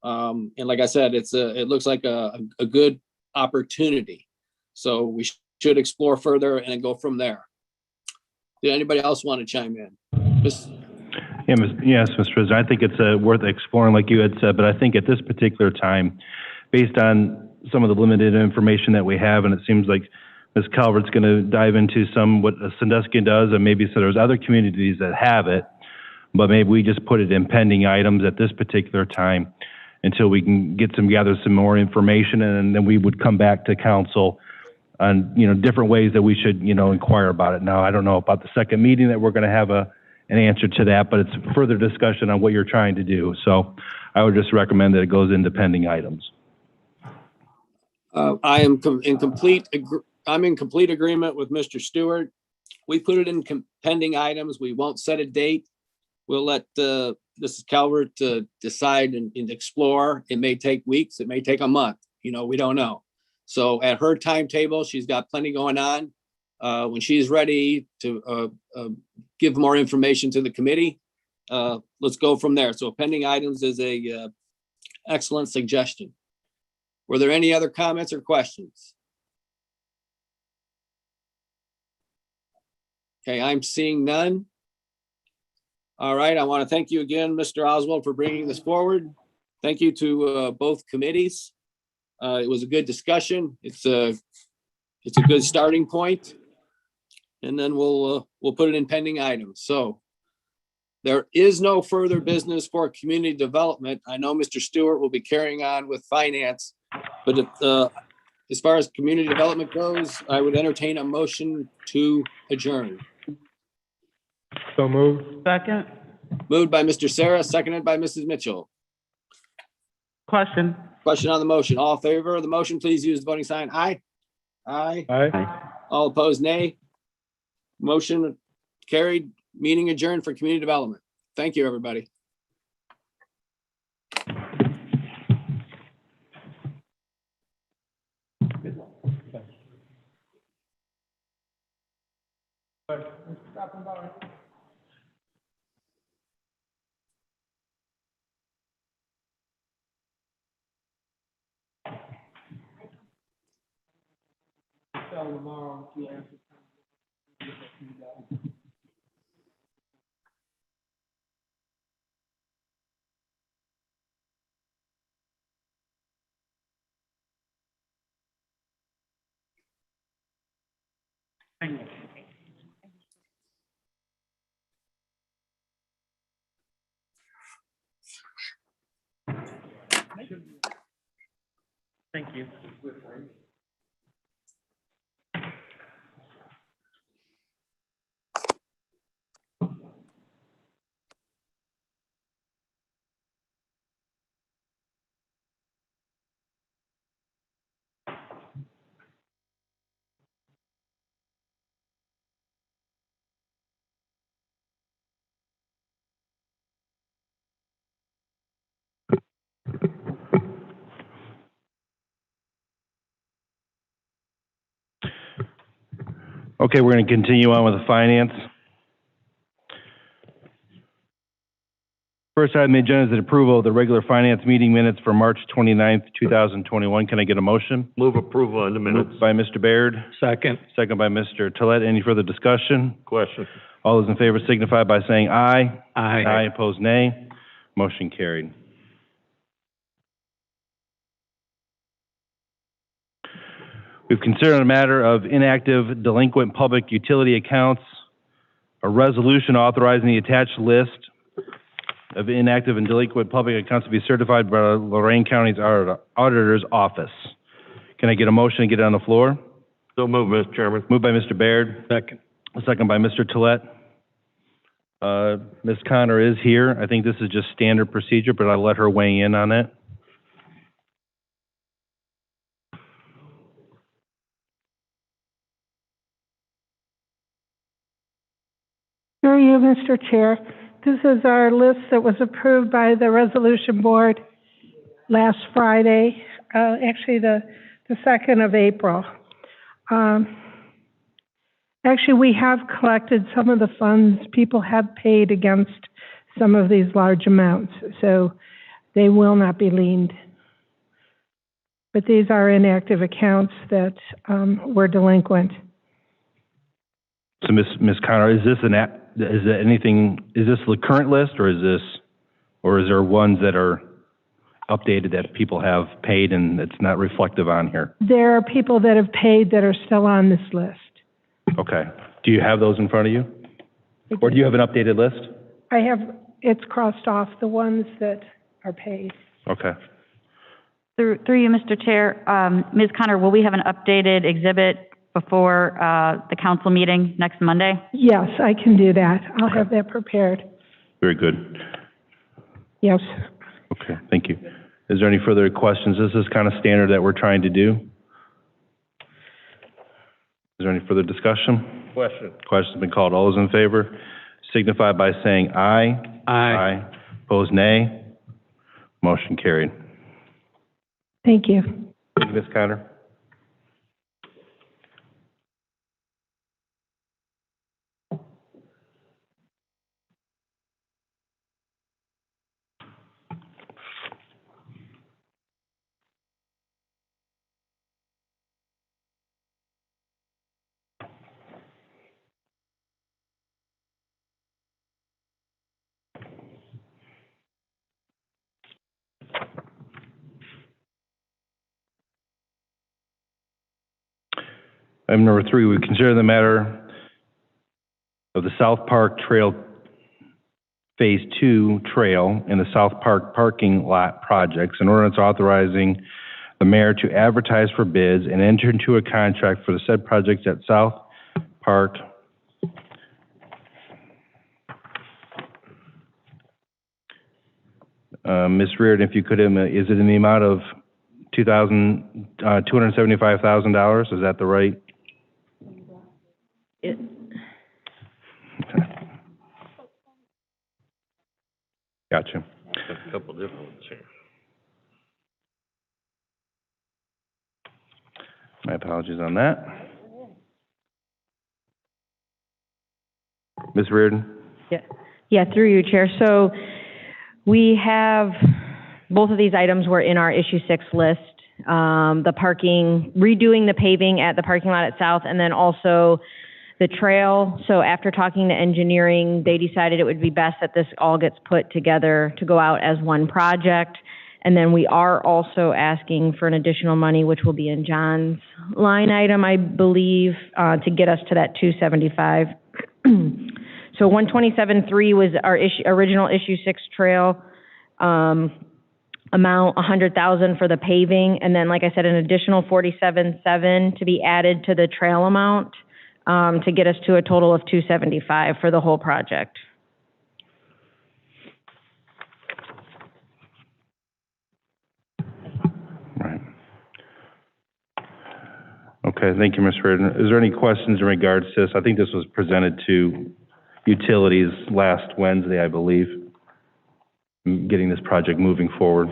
And like I said, it looks like a good opportunity. So we should explore further and go from there. Did anybody else want to chime in? Yes, Mr. President. I think it's worth exploring, like you had said, but I think at this particular time, based on some of the limited information that we have, and it seems like Ms. Calvert's going to dive into what Sandusky does, and maybe so there's other communities that have it, but maybe we just put it in pending items at this particular time until we can gather some more information, and then we would come back to council on different ways that we should inquire about it. Now, I don't know about the second meeting that we're going to have an answer to that, but it's further discussion on what you're trying to do. So I would just recommend that it goes into pending items. I am in complete agreement with Mr. Stewart. We put it in pending items. We won't set a date. We'll let Mrs. Calvert decide and explore. It may take weeks. It may take a month. We don't know. So at her timetable, she's got plenty going on. When she's ready to give more information to the committee, let's go from there. So pending items is a excellent suggestion. Were there any other comments or questions? Okay, I'm seeing none. All right, I want to thank you again, Mr. Oswald, for bringing this forward. Thank you to both committees. It was a good discussion. It's a good starting point. And then we'll put it in pending items. So there is no further business for community development. I know Mr. Stewart will be carrying on with finance, but as far as community development goes, I would entertain a motion to adjourn. So moved. Second. Moved by Mr. Sarah, seconded by Mrs. Mitchell. Question. Question on the motion. All in favor of the motion, please use the voting sign. Aye. Aye. Aye. All opposed, nay. Motion carried. Meeting adjourned for community development. Thank you, everybody. Thank you. Okay, we're going to continue on with the finance. First item on the agenda is the approval of the regular finance meeting minutes for March 29th, 2021. Can I get a motion? Move approval on the minutes. Moved by Mr. Baird. Second. Second by Mr. Tolet. Any further discussion? Question. All those in favor signify by saying aye. Aye. Aye, opposed nay. Motion carried. We've considered a matter of inactive delinquent public utility accounts, a resolution authorizing the attached list of inactive and delinquent public accounts to be certified by Lorraine County's Auditor's Office. Can I get a motion to get it on the floor? So move, Mr. Chairman. Moved by Mr. Baird. Second. Second by Mr. Tolet. Ms. Connor is here. I think this is just standard procedure, but I'll let her weigh in on it. Through you, Mr. Chair. This is our list that was approved by the resolution board last Friday, actually the 2nd of April. Actually, we have collected some of the funds. People have paid against some of these large amounts, so they will not be liened. But these are inactive accounts that were delinquent. So Ms. Connor, is this is this the current list, or is there ones that are updated that people have paid and it's not reflective on here? There are people that have paid that are still on this list. Okay. Do you have those in front of you? Or do you have an updated list? I have, it's crossed off the ones that are paid. Okay. Through you, Mr. Chair, Ms. Connor, will we have an updated exhibit before the council meeting next Monday? Yes, I can do that. I'll have that prepared. Very good. Yes. Okay, thank you. Is there any further questions? This is kind of standard that we're trying to do. Is there any further discussion? Question. Question's been called. All those in favor signify by saying aye. Aye. Opposed, nay. Motion carried. Thank you. Thank you, Ms. Connor. Item number 3, we consider the matter of the South Park Trail Phase 2 Trail and the South Park Parking Lot projects, an ordinance authorizing the mayor to advertise for bids and enter into a contract for the said projects at South Park. Ms. Reardon, if you could, is it in the amount of $275,000? Is that the right? It, Gotcha. A couple different ones here. My apologies on that. Ms. Reardon? yeah, through you, Chair. So we have, both of these items were in our issue 6 list. The parking, redoing the paving at the parking lot at South, and then also the trail. So after talking to engineering, they decided it would be best that this all gets put together to go out as one project. And then we are also asking for an additional money, which will be in John's line item, I believe, to get us to that 275. So 127.3 was our original issue 6 trail amount, 100,000 for the paving, and then, like I said, an additional 47.7 to be added to the trail amount to get us to a total of 275 for the whole project. Right. Okay, thank you, Ms. Reardon. Is there any questions in regards to this? I think this was presented to utilities last Wednesday, I believe, getting this project moving forward.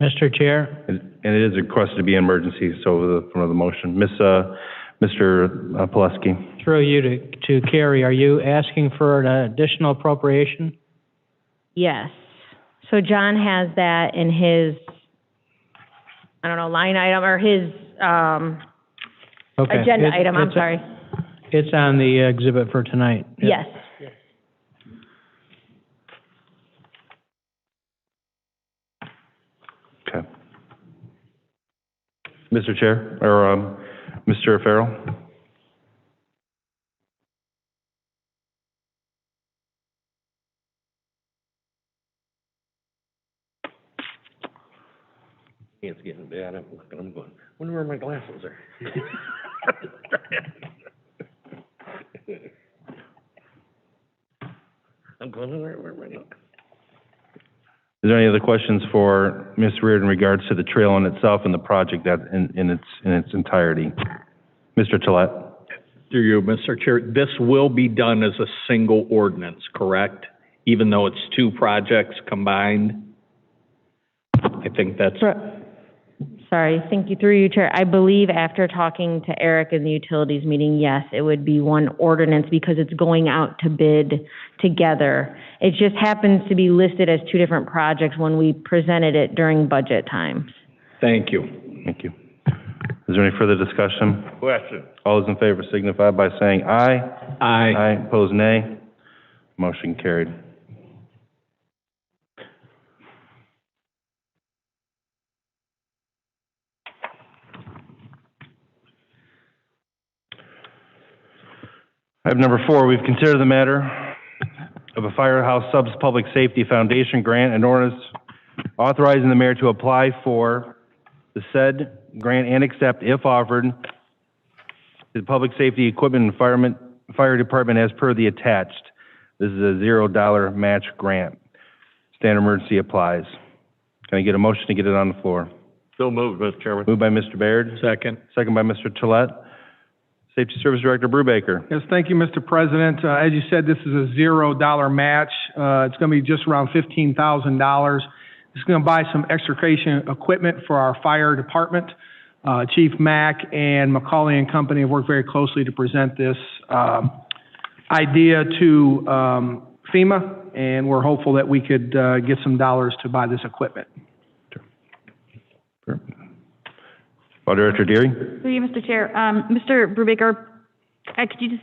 Mr. Chair? And it is requested to be an emergency, so from the motion. Mr. Pileski. Through you to Carrie, are you asking for an additional appropriation? Yes. So John has that in his, I don't know, line item, or his agenda item, I'm sorry. It's on the exhibit for tonight. Yes. Okay. Mr. Chair, or Mr. Farrell? It's getting bad. I'm looking, I'm going, wonder where my glasses are. I'm going, where am I going? Is there any other questions for Ms. Reard in regards to the trail in itself and the project that in its entirety? Mr. Tolet? Through you, Mr. Chair, this will be done as a single ordinance, correct? Even though it's two projects combined? I think that's... Sorry, thank you, through you, Chair. I believe after talking to Eric in the utilities meeting, yes, it would be one ordinance because it's going out to bid together. It just happens to be listed as two different projects when we presented it during budget times. Thank you. Thank you. Is there any further discussion? Question. All those in favor signify by saying aye. Aye. Aye, opposed nay. Motion carried. Item number 4, we've considered the matter of a Firehouse Subs Public Safety Foundation grant and ordinance authorizing the mayor to apply for the said grant and accept, if offered, the public safety equipment and fire department as per the attached. This is a $0 match grant. Standard emergency applies. Can I get a motion to get it on the floor? So moved, Mr. Chairman. Moved by Mr. Baird. Second. Second by Mr. Tolet. Safety Service Director Brubaker. Yes, thank you, Mr. President. As you said, this is a $0 match. It's going to be just around $15,000. It's going to buy some extrication equipment for our fire department. Chief Mack and Macaulay and Company have worked very closely to present this idea to FEMA, and we're hopeful that we could get some dollars to buy this equipment. Sure. Fire Director Deary. Through you, Mr. Chair. Mr. Brubaker, could you just,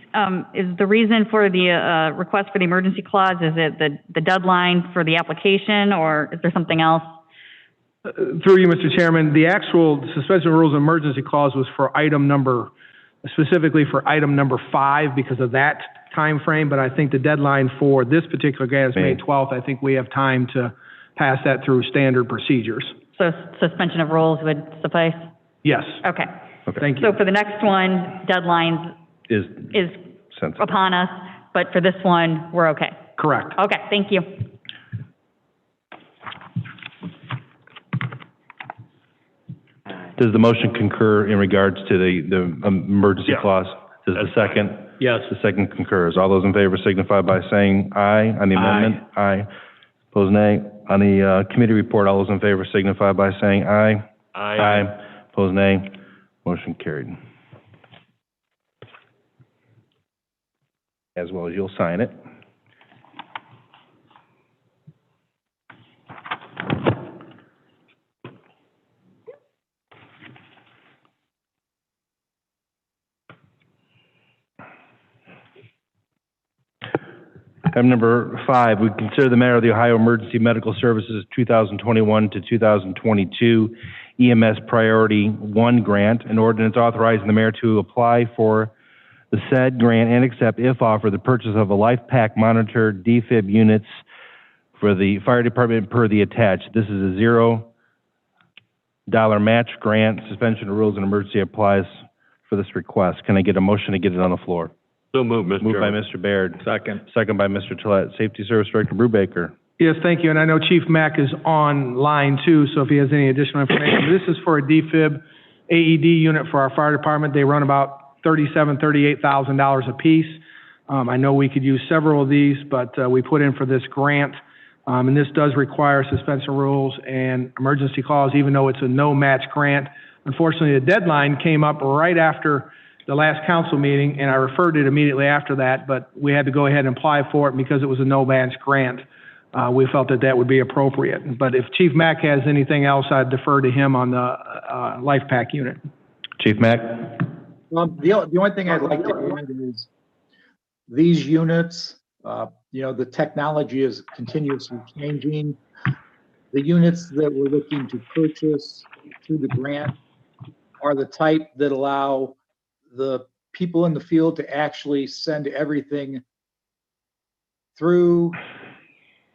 is the reason for the request for the emergency clause, is it the deadline for the application, or is there something else? Through you, Mr. Chairman, the actual suspension of rules and emergency clause was for specifically for item number 5 because of that time frame, but I think the deadline for this particular grant is May 12th. I think we have time to pass that through standard procedures. So suspension of rules would suffice? Yes. Okay. Thank you. So for the next one, deadlines is sensible. upon us, but for this one, we're okay? Correct. Okay, thank you. Does the motion concur in regards to the emergency clause? Does the second? Yes. The second concurs. All those in favor signify by saying aye on the amendment. Aye. Opposed, nay. On the committee report, all those in favor signify by saying aye. Aye. Opposed, nay. Motion carried. As well as you'll sign it. Item number 5, we consider the matter of the Ohio Emergency Medical Services 2021 to 2022 EMS Priority 1 grant, an ordinance authorizing the mayor to apply for the said grant and accept, if offered, the purchase of a LifePak monitor defib units for the fire department per the attached. This is a $0 match grant. Suspension of rules and emergency applies for this request. Can I get a motion to get it on the floor? So moved, Mr. Moved by Chairman. Mr. Baird. Second. Second by Mr. Tolet. Safety Service Director Brubaker. Yes, thank you. And I know Chief Mack is on line too, so if he has any additional information. This is for a defib AED unit for our fire department. They run about $37,000, $38,000 a piece. I know we could use several of these, but we put in for this grant. And this does require suspension rules and emergency clause, even though it's a no-match grant. Unfortunately, the deadline came up right after the last council meeting, and I referred it immediately after that, but we had to go ahead and apply for it because it was a no-match grant. We felt that that would be appropriate. But if Chief Mack has anything else, I'd defer to him on the LifePak unit. Chief Mack. The only thing I'd like to add is these units, the technology is continuously changing. The units that we're looking to purchase through the grant are the type that allow the people in the field to actually send everything through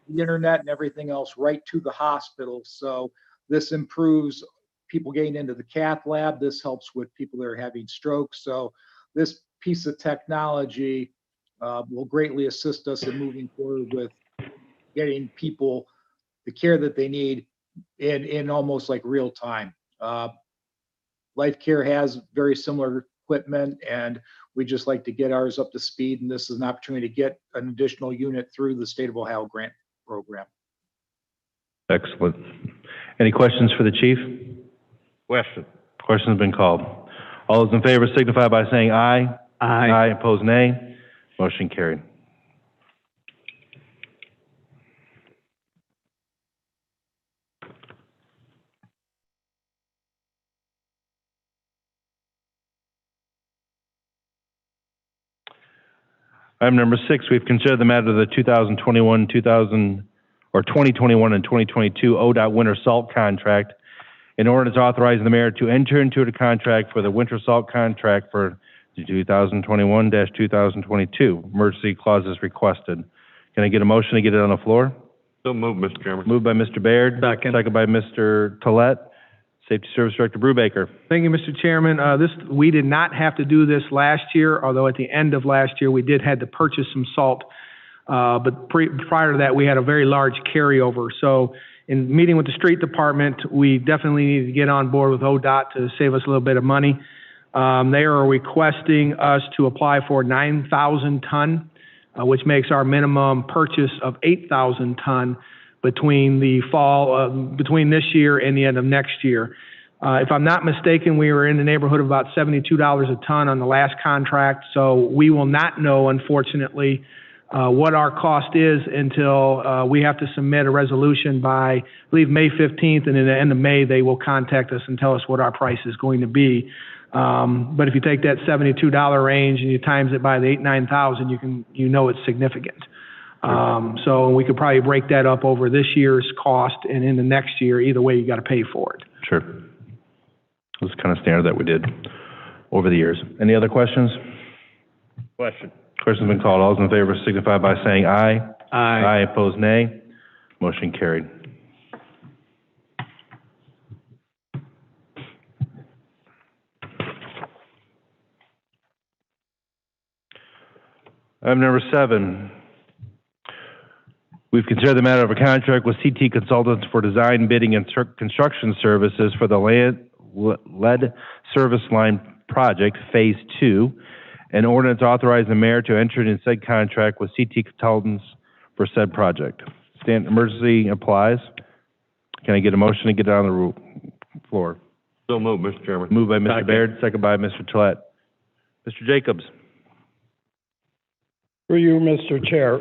the internet and everything else right to the hospital. So this improves people getting into the cath lab. This helps with people that are having strokes. So this piece of technology will greatly assist us in moving forward with getting people the care that they need in almost like real time. Life Care has very similar equipment, and we just like to get ours up to speed. And this is an opportunity to get an additional unit through the State of Ohio grant program. Excellent. Any questions for the chief? Question. Question's been called. All those in favor signify by saying aye. Aye. Aye, opposed nay. Motion carried. Item number 6, we've considered the matter of the 2021 and 2022 ODOT winter salt contract. In ordinance authorizing the mayor to enter into a contract for the winter salt contract for the 2021-2022. Emergency clauses requested. Can I get a motion to get it on the floor? So moved, Mr. Chairman. Moved by Mr. Baird. Second. Second by Mr. Tolet. Safety Service Director Brubaker. Thank you, Mr. Chairman. We did not have to do this last year, although at the end of last year, we did had to purchase some salt. But prior to that, we had a very large carryover. So in meeting with the street department, we definitely needed to get on board with ODOT to save us a little bit of money. They are requesting us to apply for 9,000 ton, which makes our minimum purchase of 8,000 ton between the fall, between this year and the end of next year. If I'm not mistaken, we were in the neighborhood of about $72 a ton on the last contract. So we will not know, unfortunately, what our cost is until we have to submit a resolution by, I believe, May 15th, and in the end of May, they will contact us and tell us what our price is going to be. But if you take that $72 range and you times it by the 9,000, you know it's significant. So we could probably break that up over this year's cost and in the next year. Either way, you got to pay for it. Sure. It was kind of standard that we did over the years. Any other questions? Question. Question's been called. All those in favor signify by saying aye. Aye. Aye, opposed nay. Motion carried. Item number 7. We've considered the matter of a contract with CT Consultants for design, bidding, and construction services for the lead service line project, Phase 2. An ordinance authorizing the mayor to enter into said contract with CT Consultants for said project. Emergency applies. Can I get a motion to get it on the floor? So moved, Mr. Chairman. Moved by Mr. Baird, second by Mr. Tolet. Mr. Jacobs. Through you, Mr. Chair.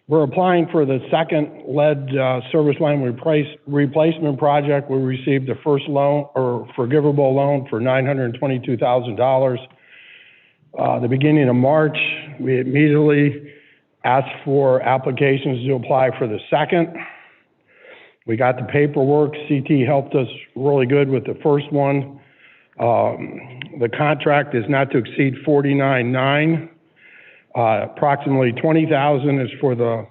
We're applying for the second lead service line replacement project. We received the first loan or forgivable loan for $922,000. The beginning of March, we immediately asked for applications to apply for the second. We got the paperwork. CT helped us really good with the first one. The contract is not to exceed $49,900. Approximately $20,000 is for the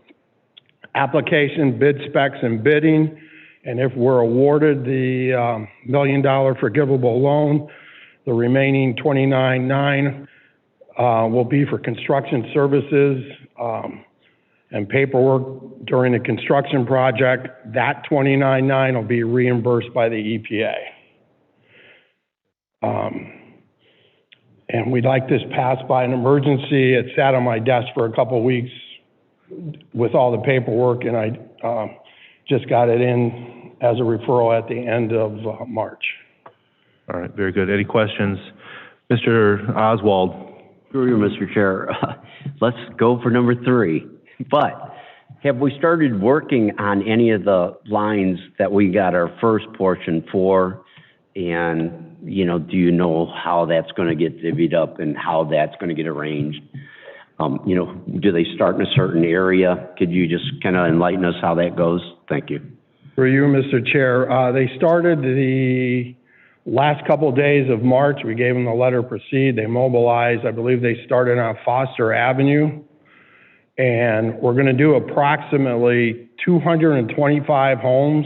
application, bid specs, and bidding. And if we're awarded the $1 million forgivable loan, the remaining $29,900 will be for construction services and paperwork during the construction project. That $29,900 will be reimbursed by the EPA. And we'd like this passed by an emergency. It sat on my desk for a couple of weeks with all the paperwork, and I just got it in as a referral at the end of March. All right, very good. Any questions? Mr. Oswald. Through you, Mr. Chair. Let's go for number 3. But have we started working on any of the lines that we got our first portion for? And, do you know how that's going to get divvied up and how that's going to get arranged? Do they start in a certain area? Could you just kind of enlighten us how that goes? Thank you. For you, Mr. Chair, they started the last couple of days of March. We gave them the letter to proceed. They mobilized. I believe they started on Foster Avenue. And we're going to do approximately 225 homes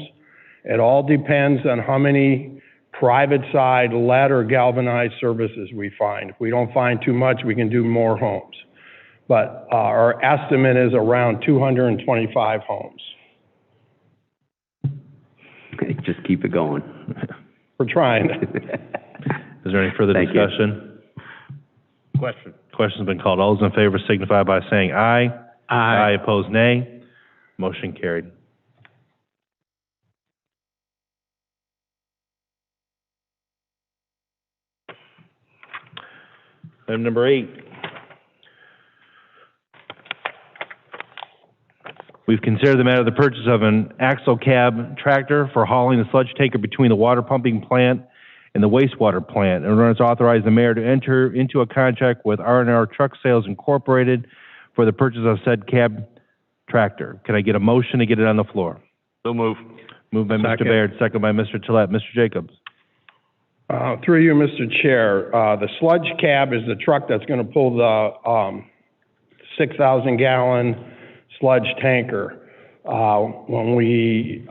It all depends on how many private side lead or galvanized services we find. If we don't find too much, we can do more homes. But our estimate is around 225 homes. Okay, just keep it going. We're trying. Is there any further Thank you. discussion? Question's been called. All those in favor signify by saying aye. Aye. Opposed, nay. Motion carried. Item number 8. We've considered the matter of the purchase of an axle cab tractor for hauling the sludge taker between the water pumping plant and the wastewater plant. And order to authorize the mayor to enter into a contract with R&R Truck Sales Incorporated for the purchase of said cab tractor. Can I get a motion to get it on the floor? So move. Moved by Mr. Baird, second by Mr. Tolet. Mr. Jacobs. Through you, Mr. Chair, the sludge cab is the truck that's going to pull the 6,000-gallon sludge tanker. When we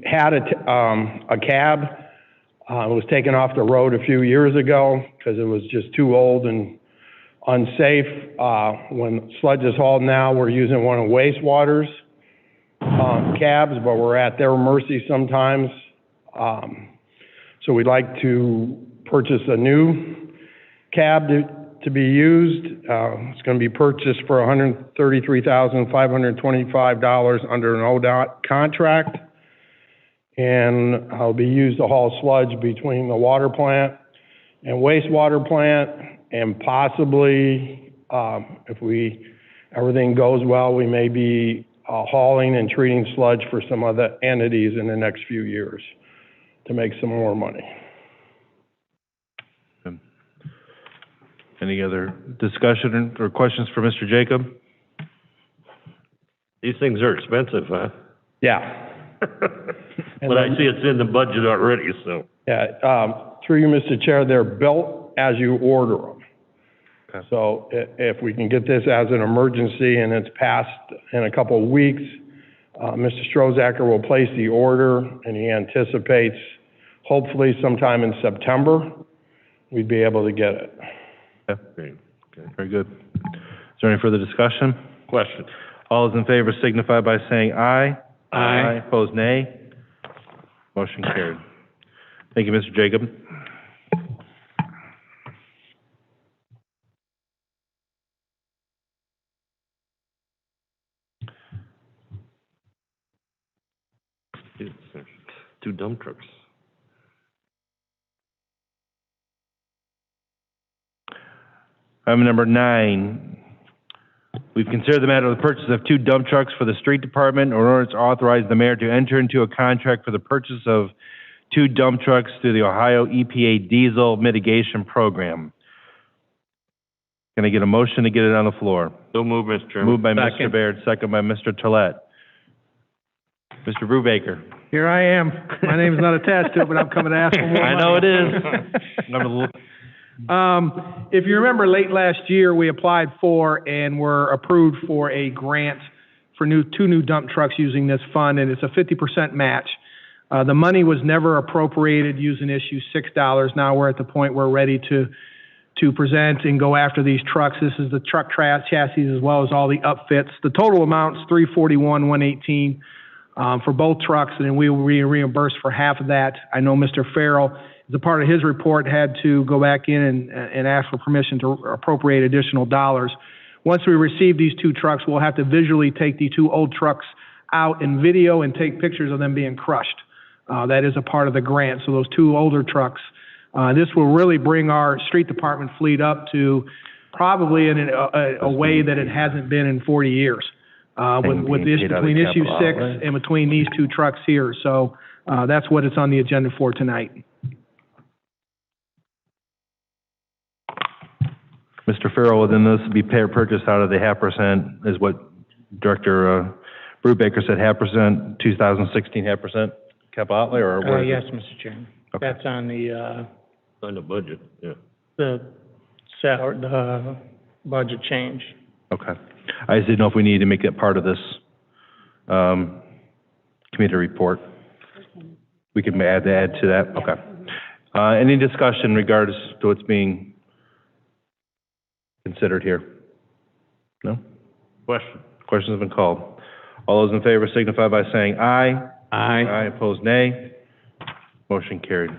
had a cab, it was taken off the road a few years ago because it was just too old and unsafe. When sludge is hauled now, we're using one of Wastewater's cabs, but we're at their mercy sometimes. So we'd like to purchase a new cab to be used. It's going to be purchased for $133,525 under an ODOT contract. And I'll be used to haul sludge between the water plant and wastewater plant, and possibly, if everything goes well, we may be hauling and treating sludge for some other entities in the next few years to make some more money. Any other discussion or questions for Mr. Jacob? These things are expensive, huh? Yeah. But I see it's in the budget already, so. Yeah, through you, Mr. Chair, they're built as you order them. Okay. So if we can get this as an emergency and it's passed in a couple of weeks, Mr. Strozacker will place the order, and he anticipates hopefully sometime in September, we'd be able to get it. Okay. Great. Okay. Very good. Is there any further discussion? Question. All those in favor signify by saying aye. Aye. Opposed, nay. Motion carried. Thank you, Mr. Jacob. Two dump trucks. Item number 9. We've considered the matter of the purchase of 2 dump trucks for the street department in order to authorize the mayor to enter into a contract for the purchase of 2 dump trucks through the Ohio EPA Diesel Mitigation Program. Can I get a motion to get it on the floor? So move, Mr. Chairman. Moved by Mr. Baird, second by Mr. Tolet. Mr. Brubaker. Here I am. My name's not attached to it, but I'm coming to ask for more money. I know it is. If you remember, late last year, we applied for and were approved for a grant for 2 new dump trucks using this fund, and it's a 50% match. The money was never appropriated using issue $6. Now we're at the point we're ready to present and go after these trucks. This is the truck chassis as well as all the upfits. The total amount's $341,118 for both trucks, and then we will be reimbursed for half of that. I know Mr. Farrell, as a part of his report, had to go back in and ask for permission to appropriate additional dollars. Once we receive these 2 trucks, we'll have to visually take the 2 old trucks out in video and take pictures of them being crushed. That is a part of the grant. So those 2 older trucks, this will really bring our street department fleet up to probably in a way that it hasn't been in 40 years. With this, between issue 6 and between these 2 trucks here. So that's what it's on the agenda for tonight. Mr. Farrell, then this will be purchased out of the 0.5%, is what Director Brubaker said, 0.5%, 2016 0.5% capital outlay, or what is Yes, it? Mr. Chairman. Okay. That's on the, On the budget, yeah. the budget change. Okay. I just didn't know if we needed to make that part of this committee report. We can add to that? Okay. Any discussion in regards to what's being considered here? No? Questions have been called. All those in favor signify by saying aye. Aye, opposed, nay. Motion carried.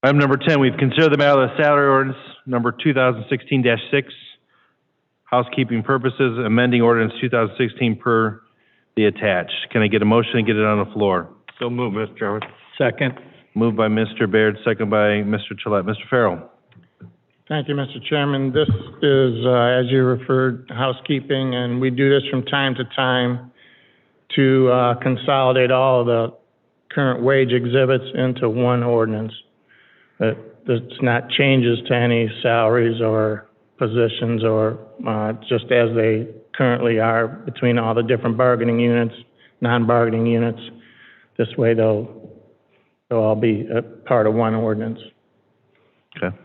Item number 10, we've considered the matter of the salary ordinance number 2016-6, housekeeping purposes, amending ordinance 2016 per the attached. Can I get a motion and get it on the floor? So move, Mr. Chairman. Second. Moved by Mr. Baird, second by Mr. Gillette. Mr. Farrell. Thank you, Mr. Chairman. This is, as you referred, housekeeping, and we do this from time to time to consolidate all of the current wage exhibits into one ordinance. It's not changes to any salaries or positions or just as they currently are between all the different bargaining units, non-bargaining units. This way they'll all be a part of one ordinance. Okay.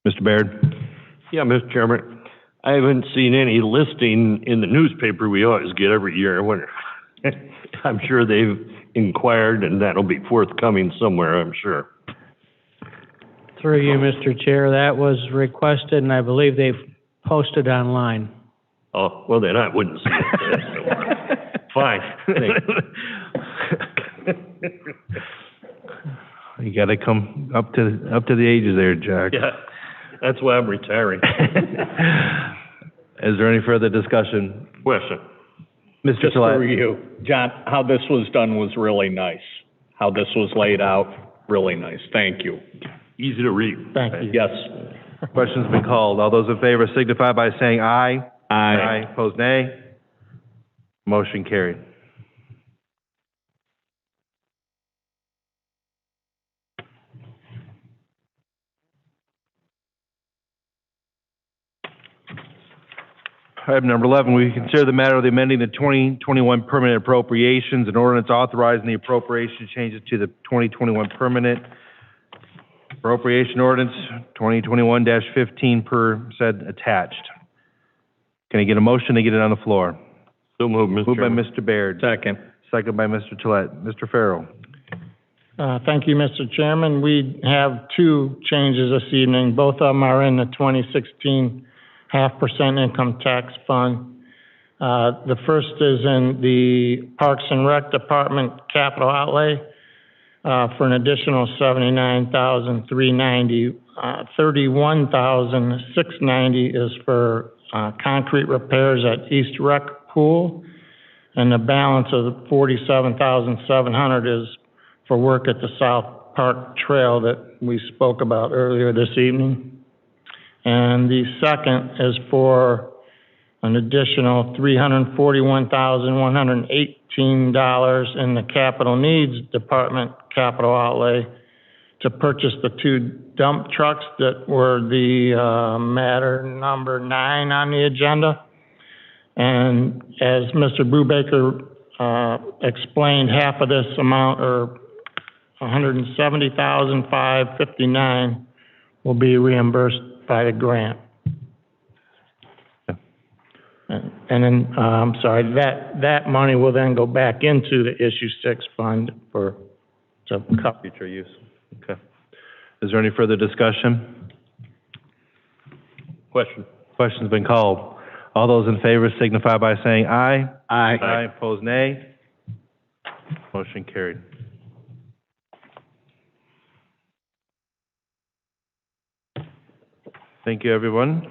Mr. Baird. Yeah, Mr. Chairman, I haven't seen any listing in the newspaper we always get every year. I wonder, I'm sure they've inquired and that'll be forthcoming somewhere, I'm sure. Through you, Mr. Chair, that was requested, and I believe they've posted online. Oh, well, then I wouldn't see it. Fine. You gotta come up to the ages there, Jack. Yeah, that's why I'm retiring. Is there any further discussion? Question. Mr. Just Gillette. for you, John, how this was done was really nice. How this was laid out, really nice. Thank you. Easy to read. Thank you. Yes. Question's been called. All those in favor signify by saying aye. Aye. Opposed, nay. Motion carried. Item number 11, we consider the matter of amending the 2021 permanent appropriations and ordinance authorizing the appropriation changes to the 2021 permanent appropriation ordinance 2021-15 per said attached. Can I get a motion to get it on the floor? So moved, Mr. Moved by Chairman. Mr. Baird. Second. Second by Mr. Gillette. Mr. Farrell. Thank you, Mr. Chairman. We have two changes this evening. Both of them are in the 2016 0.5% income tax fund. The first is in the Parks and Rec Department capital outlay for an additional $79,390. $31,690 is for concrete repairs at East Rec Pool, and the balance of the $47,700 is for work at the South Park Trail that we spoke about earlier this evening. And the second is for an additional $341,118 in the Capital Needs Department capital outlay to purchase the two dump trucks that were the matter number 9 on the agenda. And as Mr. Brubaker explained, half of this amount, or $170,559, will be reimbursed by the grant. And then, I'm sorry, that money will then go back into the issue 6 fund to cover future use. Okay. Is there any further discussion? Question's been called. All those in favor signify by saying aye. Aye. Opposed, nay. Motion carried. Thank you, everyone.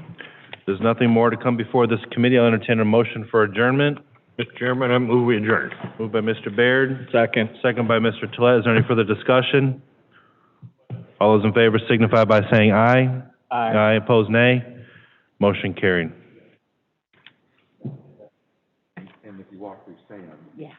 There's nothing more to come before this committee. I'll entertain a motion for adjournment. Mr. Chairman, I move we adjourn. Moved by Mr. Baird. Second. Second by Mr. Tolet. Is there any further discussion? All those in favor signify by saying aye. Aye. Opposed, nay. Motion carried. And if you walk through, say, Yeah.